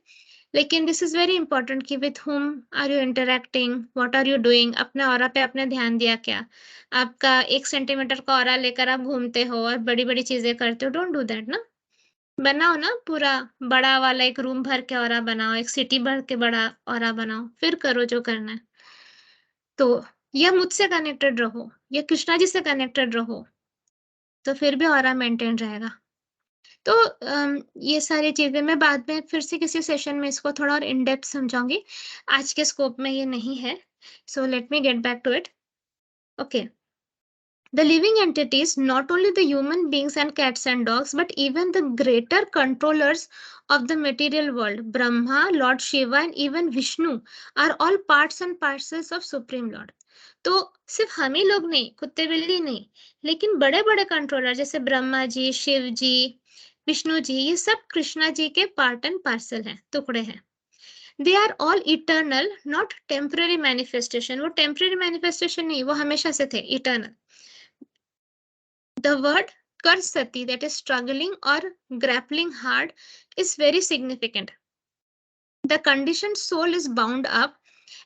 लेकिन दिस इज वेरी इंपॉर्टेंट कि with whom are you interacting, what are you doing, अपने ऑरा पे आपने ध्यान दिया क्या? आपका 1 सेंटीमीटर का ऑरा लेकर आप घूमते हो और बड़ी बड़ी चीजें करते हो, डोंट डू दैट ना। बनाओ ना पूरा बड़ा वाला एक रूम भर के ऑरा बनाओ, एक सिटी भर के बड़ा ऑरा बनाओ, फिर करो जो करना है। तो या मुझसे कनेक्टेड रहो या कृष्णा जी से कनेक्टेड रहो, तो फिर भी ऑरा मेंटेन रहेगा। तो ये सारी चीजें मैं बाद में फिर से किसी सेशन में इसको थोड़ा और इन डेप्थ समझाऊंगी। आज के स्कोप में ये नहीं है। So let me get back to it. Okay, the living entities, not only the human beings and cats and dogs, but even the greater controllers of the material world, Brahma, Lord Shiva, and even Vishnu, are all parts and parcels of Supreme Lord. तो सिर्फ हम ही लोग नहीं, कुत्ते बिल्ली नहीं, लेकिन बड़े बड़े कंट्रोलर जैसे ब्रह्मा जी, शिव जी, विष्णु जी, ये सब कृष्णा जी के पार्ट एंड पार्सल हैं, टुकड़े हैं। They are all eternal, not temporary manifestation. वो टेम्पररी मैनिफेस्टेशन नहीं, वो हमेशा से थे, eternal. The word karsati, that is struggling or grappling hard, is very significant. The conditioned soul is bound up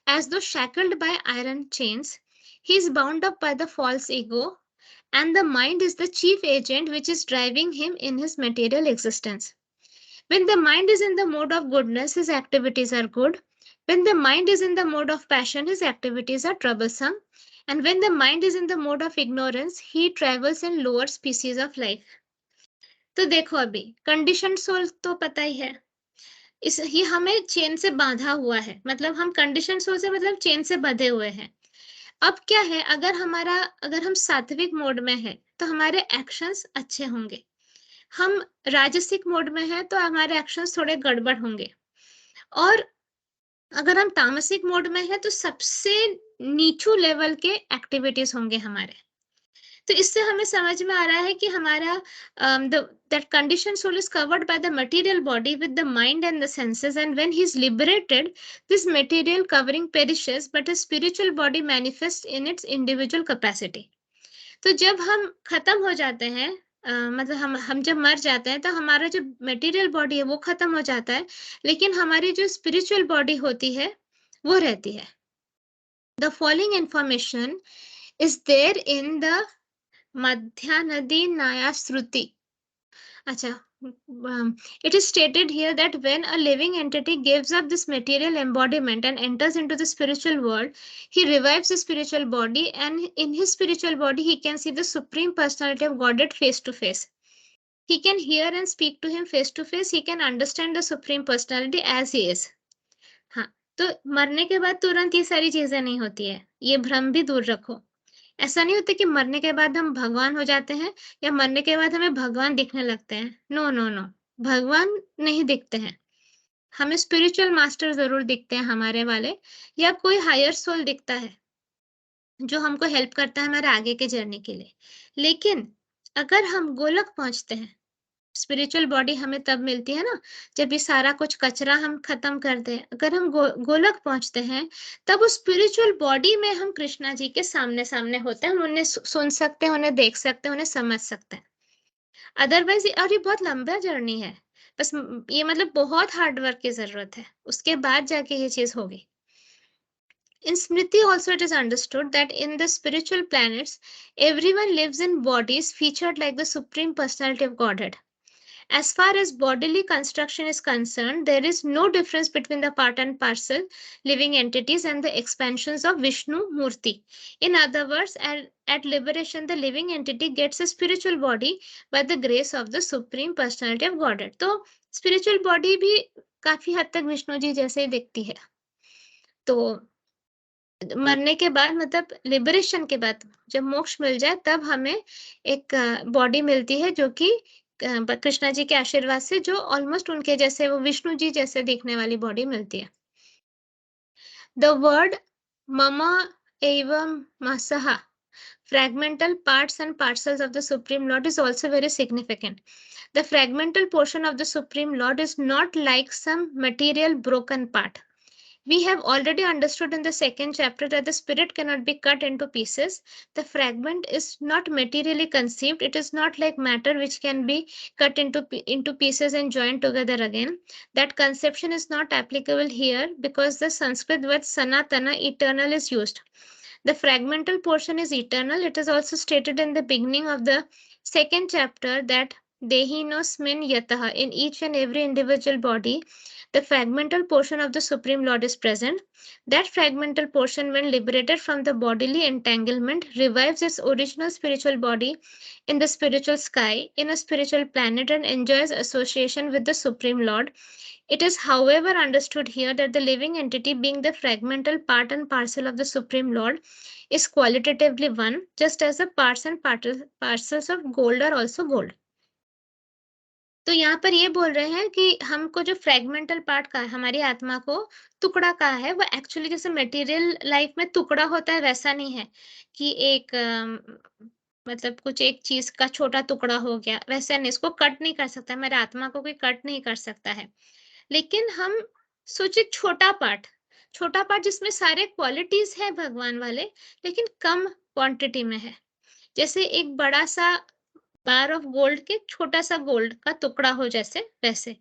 as though shackled by iron chains. He is bound up by the false ego, and the mind is the chief agent which is driving him in his material existence. When the mind is in the mode of goodness, his activities are good. When the mind is in the mode of passion, his activities are troublesome. And when the mind is in the mode of ignorance, he travels in lower species of life. तो देखो अभी condition soul तो पता ही है, इस ये हमें chain से बांधा हुआ है, मतलब हम कंडीशन सोल से मतलब चेन से बंधे हुए हैं। अब क्या है, अगर हम सात्विक मोड में है तो हमारे एक्शंस अच्छे होंगे। हम राजसिक मोड में है तो हमारे एक्शंस थोड़े गड़बड़ होंगे। और अगर हम तामसिक मोड में है तो सबसे नीचू लेवल के एक्टिविटीज होंगे हमारे। तो इससे हमें समझ में आ रहा है कि हमारा that conditioned soul is covered by the material body with the mind and the senses, and when he is liberated, this material covering perishes, but his spiritual body manifests in its individual capacity. तो जब हम खत्म हो जाते हैं, मतलब हम जब मर जाते हैं तो हमारा जो मटेरियल बॉडी है वो खत्म हो जाता है, लेकिन हमारी जो स्पिरिचुअल बॉडी होती है वो रहती है। The following information is there in the Madhyanadi Nayasruti. Acha. It is stated here that when a living entity gives up this material embodiment and enters into the spiritual world, he revives his spiritual body, and in his spiritual body, he can see the Supreme Personality of Godhead face to face. He can hear and speak to him face to face. He can understand the Supreme Personality as he is. हाँ, तो मरने के बाद तुरंत ये सारी चीजें नहीं होती है, ये भ्रम भी दूर रखो। ऐसा नहीं होता कि मरने के बाद हम भगवान हो जाते हैं या मरने के बाद हमें भगवान दिखने लगते हैं। नो नो नो, भगवान नहीं दिखते हैं। हमें स्पिरिचुअल मास्टर जरूर दिखते हैं हमारे वाले, या कोई हायर सोल दिखता है जो हमको हेल्प करता है हमारे आगे के जर्नी के लिए। लेकिन अगर हम गोलक पहुंचते हैं, स्पिरिचुअल बॉडी हमें तब मिलती है ना जब ये सारा कुछ कचरा हम खत्म कर दें। अगर हम गोलक पहुंचते हैं तब उस स्पिरिचुअल बॉडी में हम कृष्णा जी के सामने सामने होते हैं, हम उन्हें सुन सकते हैं, उन्हें देख सकते हैं, उन्हें समझ सकते हैं। अदरवाइज और ये बहुत लंबा जर्नी है, बस ये मतलब बहुत हार्ड वर्क की जरूरत है, उसके बाद जाके ये चीज होगी। In Smriti also it is understood that in the spiritual planets, everyone lives in bodies featured like the Supreme Personality of Godhead. As far as bodily construction is concerned, there is no difference between the part and parcel living entities and the expansions of Vishnu Murti. In other words, at liberation, the living entity gets a spiritual body by the grace of the Supreme Personality of Godhead. तो spiritual body भी काफी हद तक विष्णु जी जैसे ही दिखती है। तो मरने के बाद मतलब लिबरेशन के बाद जब मोक्ष मिल जाए तब हमें एक बॉडी मिलती है जो कि कृष्णा जी के आशीर्वाद से जो ऑलमोस्ट उनके जैसे वो विष्णु जी जैसे दिखने वाली बॉडी मिलती है। द वर्ड मम एवं मसः fragmental parts and parcels of the Supreme Lord is also very significant. The fragmental portion of the Supreme Lord is not like some material broken part. We have already understood in the second chapter that the spirit cannot be cut into pieces. The fragment is not materially conceived. It is not like matter which can be cut into pieces and joined together again. That conception is not applicable here because the Sanskrit word sanatana, eternal, is used. The fragmental portion is eternal. It is also stated in the beginning of the second chapter that Dehinosmin yataha, in each and every individual body, the fragmental portion of the Supreme Lord is present. That fragmental portion, when liberated from the bodily entanglement, revives its original spiritual body in the spiritual sky, in a spiritual planet, and enjoys association with the Supreme Lord. It is, however, understood here that the living entity, being the fragmental part and parcel of the Supreme Lord, is qualitatively one, just as the parts and parcels of gold are also gold. तो यहाँ पर ये बोल रहे हैं कि हमको जो फ्रेगमेंटल पार्ट का है, हमारी आत्मा को टुकड़ा का है, वो एक्चुअली जैसे मटेरियल लाइफ में टुकड़ा होता है वैसा नहीं है कि एक मतलब कुछ एक चीज का छोटा टुकड़ा हो गया, वैसा नहीं। इसको कट नहीं कर सकता, हमारे आत्मा को कोई कट नहीं कर सकता है। लेकिन हम सोचे छोटा पार्ट जिसमें सारे क्वालिटीज है भगवान वाले, लेकिन कम क्वांटिटी में है। जैसे एक बड़ा सा बार ऑफ गोल्ड के छोटा सा गोल्ड का टुकड़ा हो जैसे वैसे।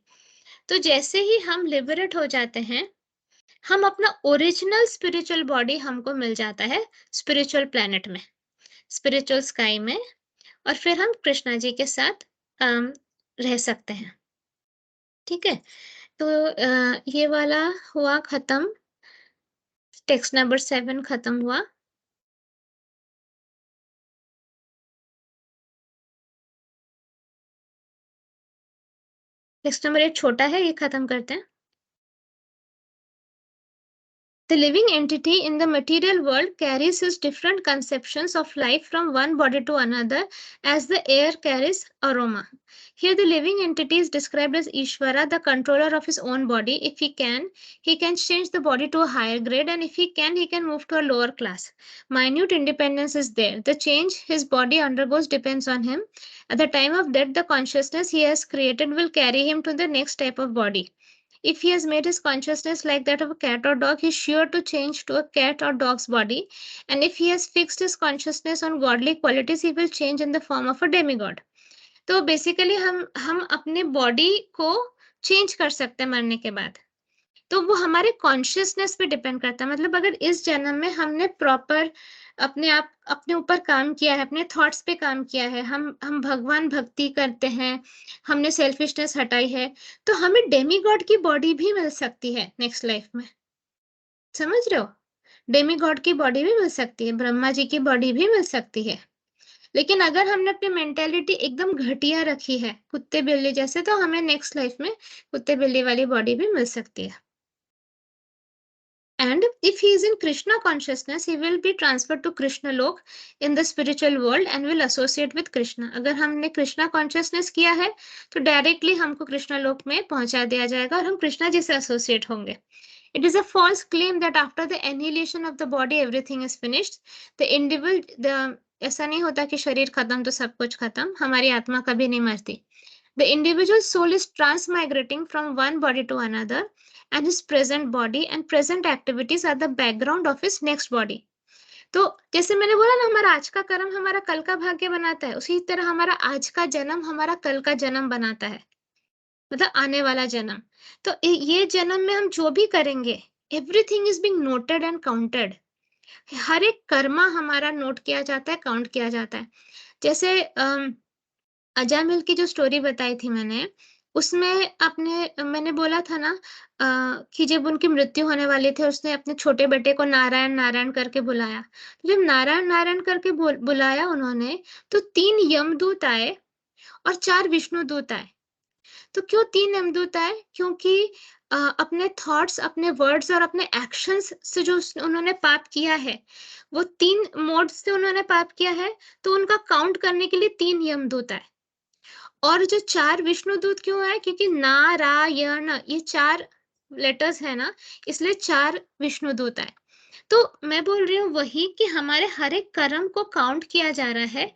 तो जैसे ही हम लिबरेट हो जाते हैं, हम अपना ओरिजिनल स्पिरिचुअल बॉडी हमको मिल जाता है स्पिरिचुअल प्लैनेट में, स्पिरिचुअल स्काई में, और फिर हम कृष्णा जी के साथ रह सकते हैं। ठीक है, तो ये वाला हुआ खत्म, टेक्स्ट नंबर 7 खत्म हुआ। टेक्स्ट नंबर 8 छोटा है, ये खत्म करते हैं। The living entity in the material world carries his different conceptions of life from one body to another as the air carries aroma. Here the living entity is described as Ishvara, the controller of his own body. If he can change the body to a higher grade, and if he can move to a lower class. Minute independence is there. The change his body undergoes depends on him. At the time of death, the consciousness he has created will carry him to the next type of body. If he has made his consciousness like that of a cat or dog, he is sure to change to a cat or dog's body. And if he has fixed his consciousness on godly qualities, he will change in the form of a demigod. तो basically हम अपने body को change कर सकते हैं मरने के बाद। तो वो हमारे कॉन्शियसनेस पे डिपेंड करता है। मतलब अगर इस जन्म में हमने प्रॉपर अपने ऊपर काम किया है, अपने थॉट्स पे काम किया है, हम भगवान भक्ति करते हैं, हमने सेल्फिशनेस हटाई है, तो हमें डेमीगॉड की बॉडी भी मिल सकती है नेक्स्ट लाइफ में। समझ रहे हो? डेमीगॉड की बॉडी भी मिल सकती है, ब्रह्मा जी की बॉडी भी मिल सकती है। लेकिन अगर हमने अपनी मेंटेलिटी एकदम घटिया रखी है, कुत्ते बिल्ली जैसे, तो हमें नेक्स्ट लाइफ में कुत्ते बिल्ली वाली बॉडी भी मिल सकती है। And if he is in Krishna consciousness, he will be transferred to Krishna lok in the spiritual world and will associate with Krishna. अगर हमने कृष्णा consciousness किया है, तो डायरेक्टली हमको कृष्णा लोक में पहुंचा दिया जाएगा और हम कृष्णा जी से एसोसिएट होंगे। It is a false claim that after the annihilation of the body everything is finished. ऐसा नहीं होता कि शरीर खत्म तो सब कुछ खत्म, हमारी आत्मा कभी नहीं मरती। The individual soul is transmigrating from one body to another, and his present body and present activities are the background of his next body. तो जैसे मैंने बोला ना, हमारा आज का कर्म हमारा कल का भाग्य बनाता है, उसी तरह हमारा आज का जन्म हमारा कल का जन्म बनाता है, मतलब आने वाला जन्म। तो ये जन्म में हम जो भी करेंगे, everything is being noted and counted. हर एक कर्मा हमारा नोट किया जाता है, काउंट किया जाता है। जैसे अजामिल की जो स्टोरी बताई थी मैंने, उसमें मैंने बोला था ना कि जब उनकी मृत्यु होने वाली थी, उसने अपने छोटे बेटे को नारायण नारायण करके बुलाया। जब नारायण नारायण करके बुलाया उन्होंने, तो 3 यमदूत आए और 4 विष्णु दूत आए। तो क्यों 3 यमदूत आए? क्योंकि अपने थॉट्स, अपने वर्ड्स और अपने एक्शंस से जो उन्होंने पाप किया है, वो 3 मोड से उन्होंने पाप किया है, तो उनका काउंट करने के लिए 3 यमदूत आए। और जो 4 विष्णुदूत क्यों आए? क्योंकि नारायण ये 4 लेटर्स है ना, इसलिए 4 विष्णुदूत आए। तो मैं बोल रही हूँ वही कि हमारे हर एक कर्म को काउंट किया जा रहा है,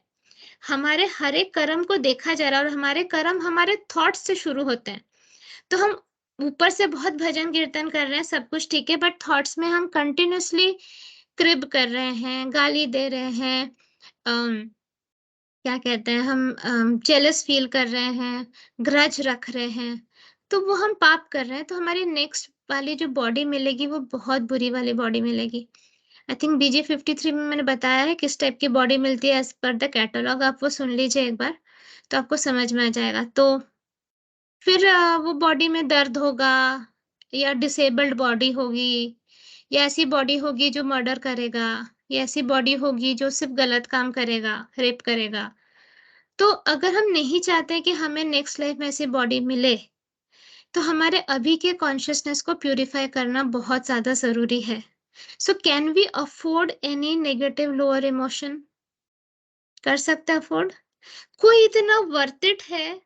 हमारे हर एक कर्म को देखा जा रहा है और हमारे कर्म हमारे थॉट्स से शुरू होते हैं। तो हम ऊपर से बहुत भजन कीर्तन कर रहे हैं, सब कुछ ठीक है, बट थॉट्स में हम कंटिन्यूअसली क्रिब कर रहे हैं, गाली दे रहे हैं, अम, क्या कहते हैं हम जेलस फील कर रहे हैं, ग्रज रख रहे हैं, तो वो हम पाप कर रहे हैं, तो हमारी नेक्स्ट वाली जो बॉडी मिलेगी वो बहुत बुरी वाली बॉडी मिलेगी। आई थिंक बीजे 53 में मैंने बताया है किस टाइप की बॉडी मिलती है एज़ पर द कैटलॉग, आप वो सुन लीजिए एक बार, तो आपको समझ में आ जाएगा। तो फिर वो बॉडी में दर्द होगा या डिसेबल्ड बॉडी होगी या ऐसी बॉडी होगी जो मर्डर करेगा या ऐसी बॉडी होगी जो सिर्फ़ गलत काम करेगा, रेप करेगा। तो अगर हम नहीं चाहते कि हमें नेक्स्ट लाइफ में ऐसी बॉडी मिले, तो हमारे अभी के कॉन्शियसनेस को प्यूरिफाई करना बहुत ज़्यादा ज़रूरी है। So can we afford any negative lower emotion? कर सकते हैं अफोर्ड? कोई इतना वर्थ इट है?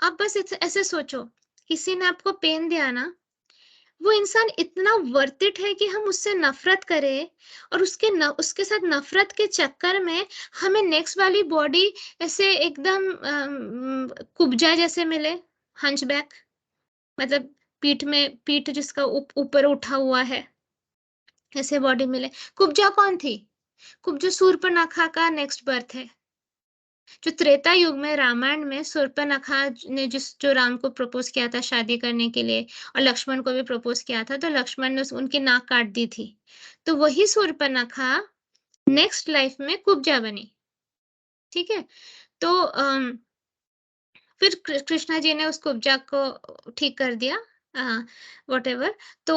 आप बस ऐसे सोचो, किसी ने आपको पेन दिया ना, वो इंसान इतना वर्थ इट है कि हम उससे नफ़रत करें और उसके साथ नफ़रत के चक्कर में हमें नेक्स्ट वाली बॉडी ऐसे एकदम कुब्जा जैसे मिले, हंचबैक, मतलब पीठ जिसका ऊपर उठा हुआ है, ऐसे बॉडी मिले। कुब्जा कौन थी? कुब्जा शूर्पणखा का नेक्स्ट बर्थ है। जो त्रेता युग में रामायण में शूर्पणखा ने जो राम को प्रपोज़ किया था शादी करने के लिए और लक्ष्मण को भी प्रपोज़ किया था, तो लक्ष्मण ने उनकी नाक काट दी थी। तो वही शूर्पणखा नेक्स्ट लाइफ में कुब्जा बनी, ठीक है? तो फिर कृष्णा जी ने उस कुब्जा को ठीक कर दिया, व्हाटएवर। तो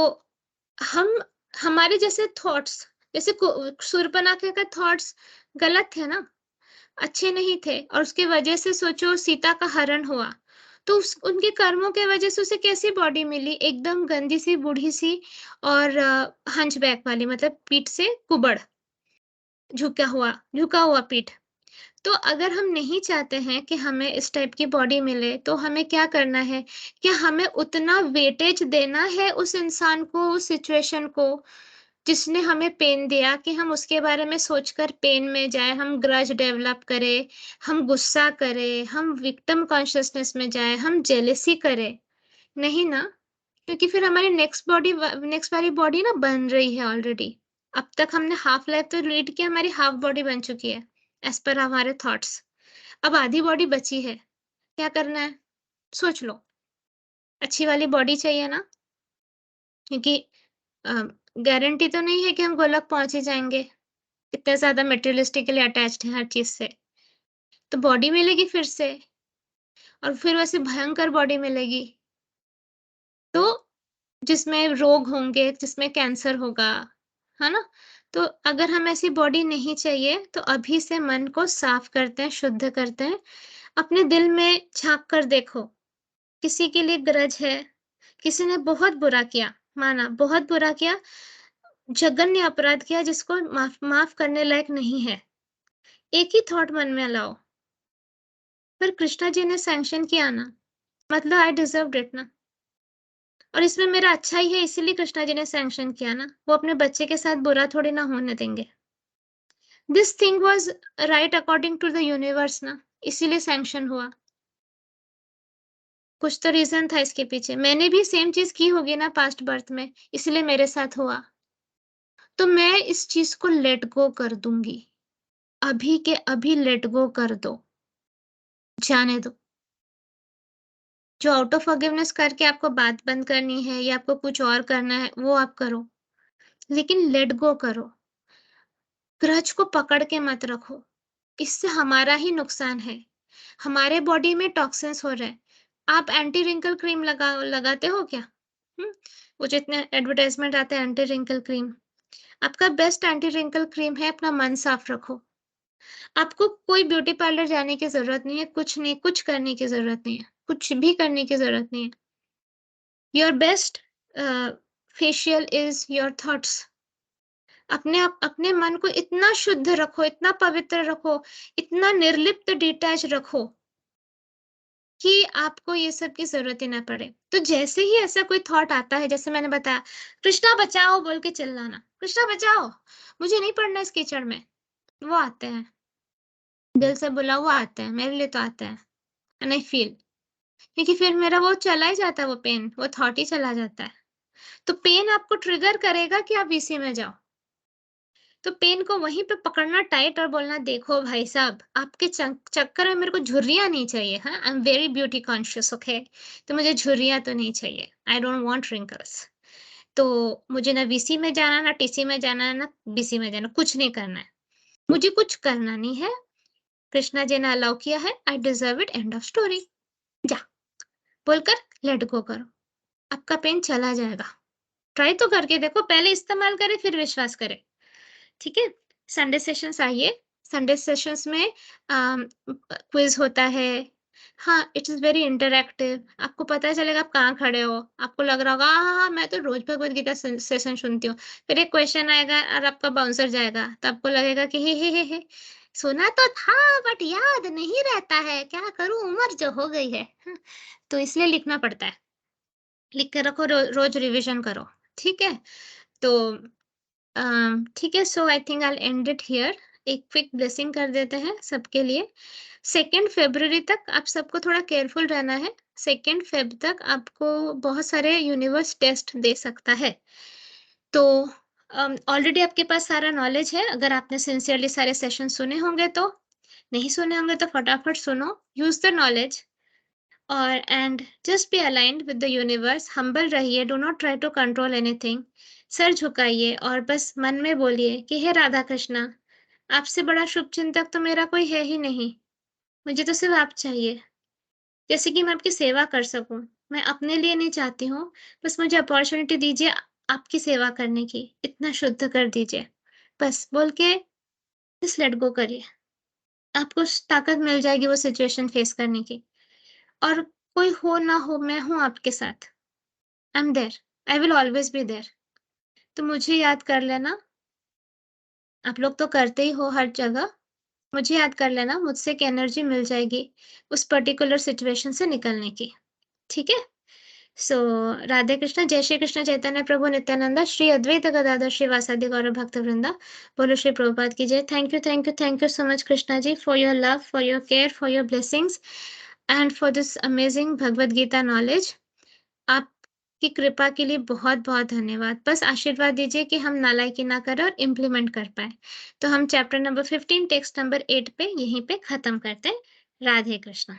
हम हमारे जैसे थॉट्स, जैसे शूर्पणखा के थॉट्स गलत थे ना, अच्छे नहीं थे और उसकी वजह से सोचो सीता का हरण हुआ। तो उस उनके कर्मों के वजह से उसे कैसी बॉडी मिली? एकदम गंदी-सी, बूढ़ी-सी और हंचबैक वाली, मतलब पीठ से कुबड़, झुका हुआ पीठ। तो अगर हम नहीं चाहते हैं कि हमें इस टाइप की बॉडी मिले, तो हमें क्या करना है? कि हमें उतना वेटेज देना है उस इंसान को, उस सिचुएशन को, जिसने हमें पेन दिया, कि हम उसके बारे में सोचकर पेन में जाएँ, हम ग्रज डेवलप करें, हम गुस्सा करें, हम विक्टिम कॉन्शसनेस में जाएँ, हम जेलसी करें। नहीं ना, क्योंकि फिर हमारी नेक्स्ट वाली बॉडी ना बन रही है ऑलरेडी। अब तक हमने हाफ लाइफ तो लीड किया, हमारी हाफ बॉडी बन चुकी है, एज़ पर हमारे थॉट्स। अब आधी बॉडी बची है, क्या करना है? सोच लो। अच्छी वाली बॉडी चाहिए ना? क्योंकि अ, गारंटी तो नहीं है कि हम गोलोक पहुँच ही जाएँगे, इतने ज़्यादा मटेरियलिस्टिकली अटैच्ड हैं हर चीज़ से। तो बॉडी मिलेगी फिर से और फिर वैसे भयंकर बॉडी मिलेगी, तो जिसमें रोग होंगे, जिसमें कैंसर होगा, है ना? तो अगर हमें ऐसी बॉडी नहीं चाहिए, तो अभी से मन को साफ करते हैं, शुद्ध करते हैं। अपने दिल में झाँक कर देखो, किसी के लिए ग्रज है, किसी ने बहुत बुरा किया, माना बहुत बुरा किया, जघन्य अपराध किया जिसको माफ़ करने लायक नहीं है। एक ही थॉट मन में लाओ, पर कृष्णा जी ने सैंक्शन किया ना, मतलब आई डिज़र्व्ड इट ना, और इसमें मेरा अच्छा ही है इसीलिए कृष्णा जी ने सैंक्शन किया ना, वो अपने बच्चे के साथ बुरा थोड़ी ना होने देंगे। This thing was right according to the universe ना, इसीलिए सैंक्शन हुआ। कुछ तो रीज़न था इसके पीछे। मैंने भी सेम चीज़ की होगी ना पास्ट बर्थ में, इसलिए मेरे साथ हुआ। तो मैं इस चीज़ को लेट गो कर दूँगी। अभी के अभी लेट गो कर दो, जाने दो। जो आउट ऑफ फॉरगिवनेस करके आपको बात बंद करनी है या आपको कुछ और करना है, वो आप करो। लेकिन लेट गो करो। ग्रज को पकड़ के मत रखो। इससे हमारा ही नुकसान है। हमारे बॉडी में टॉक्सिन्स हो रहे हैं। आप एंटी रिंकल क्रीम लगाते हो क्या? हुँ? वो जितने एडवर्टाइज़मेंट आते हैं एंटी रिंकल क्रीम। आपका बेस्ट एंटी रिंकल क्रीम है अपना मन साफ रखो। आपको कोई ब्यूटी पार्लर जाने की ज़रूरत नहीं है, कुछ नहीं, कुछ करने की ज़रूरत नहीं है। कुछ भी करने की ज़रूरत नहीं है। Your best facial is your thoughts. अपने मन को इतना शुद्ध रखो, इतना पवित्र रखो, इतना निर्लिप्त डिटैच रखो कि आपको ये सब की ज़रूरत ही ना पड़े। तो जैसे ही ऐसा कोई थॉट आता है, जैसे मैंने बताया, कृष्णा बचाओ बोल के चिल्लाना, कृष्णा बचाओ, मुझे नहीं पड़ना इस कीचड़ में। वो आते हैं, दिल से बोला वो आते हैं, मेरे लिए तो आता है एंड आई फील, क्योंकि फिर मेरा वो चला ही जाता है, वो पेन, वो थॉट ही चला जाता है। तो पेन आपको ट्रिगर करेगा कि आप वीसी में जाओ। तो पेन को वहीं पे पकड़ना टाइट और बोलना, देखो भाई साहब, आपके चक्कर में मेरे को झुर्रियाँ नहीं चाहिए, हाँ? I am very beauty conscious, okay? तो मुझे झुर्रियाँ तो नहीं चाहिए। I don't want wrinkles. तो मुझे ना वीसी में जाना, ना टीसी में जाना, ना बीसी में जाना, कुछ नहीं करना है। मुझे कुछ करना नहीं है। कृष्णा जी ने अलाउ किया है, I deserve it, end of story. जा, बोलकर लेट गो करो। आपका पेन चला जाएगा। ट्राई तो करके देखो, पहले इस्तेमाल करें फिर विश्वास करें। ठीक है? संडे सेशंस आइए, संडे सेशंस में क्विज़ होता है। हाँ, इट इज़ वेरी इंटरैक्टिव, आपको पता चलेगा आप कहाँ खड़े हो। आपको लग रहा होगा, हाँ, मैं तो रोज़ भगवद गीता सेशन सुनती हूँ। फिर एक क्वेश्चन आएगा और आपका बाउंसर जाएगा, तो आपको लगेगा कि हे, सुना तो था बट याद नहीं रहता है, क्या करूँ, उम्र जो हो गई है। तो इसलिए लिखना पड़ता है। लिख के रखो, रोज़ रिविज़न करो, ठीक है? तो ठीक है, so I think I will end it here. एक क्विक ब्लेसिंग कर देते हैं सबके लिए। 2 फरवरी तक आप सबको थोड़ा केयरफुल रहना है। 2 फेब तक आपको बहुत सारे यूनिवर्स टेस्ट दे सकता है। तो ऑलरेडी आपके पास सारा नॉलेज है, अगर आपने सिंसियरली सारे सेशन सुने होंगे तो। नहीं सुने होंगे तो फटाफट सुनो, यूज़ द नॉलेज और and just be aligned with the universe, humble रहिए, do not try to control anything. सर झुकाइए और बस मन में बोलिए कि हे राधा कृष्णा, आपसे बड़ा शुभचिंतक तो मेरा कोई है ही नहीं। मुझे तो सिर्फ आप चाहिए, जैसे कि मैं आपकी सेवा कर सकूं। मैं अपने लिए नहीं चाहती हूँ, बस मुझे अपॉर्चुनिटी दीजिए आपकी सेवा करने की, इतना शुद्ध कर दीजिए। बस बोल के जस्ट लेट गो करिए, आपको ताकत मिल जाएगी वो सिचुएशन फेस करने की। और कोई हो ना हो, मैं हूँ आपके साथ। I am there, I will always be there. तो मुझे याद कर लेना, आप लोग तो करते ही हो हर जगह। मुझे याद कर लेना, मुझसे एक एनर्जी मिल जाएगी उस पर्टिकुलर सिचुएशन से निकलने की, ठीक है? सो राधे कृष्ण, जय श्री कृष्ण चैतन्य प्रभु नित्यानंदा, श्री अद्वैत गदाधर श्रीवासादि गौरव भक्त वृंदा। बोलो श्री प्रभुपाद की जय। Thank you so much Krishna ji, for your love, for your care, for your blessings and for this amazing Bhagavad Gita knowledge. आपकी कृपा के लिए बहुत-बहुत धन्यवाद। बस आशीर्वाद दीजिए कि हम नालायकी ना करें और इम्प्लीमेंट कर पाएँ। तो हम चैप्टर नंबर 15 टेक्स्ट नंबर 8 पे यहीं पे खत्म करते हैं। राधे कृष्ण।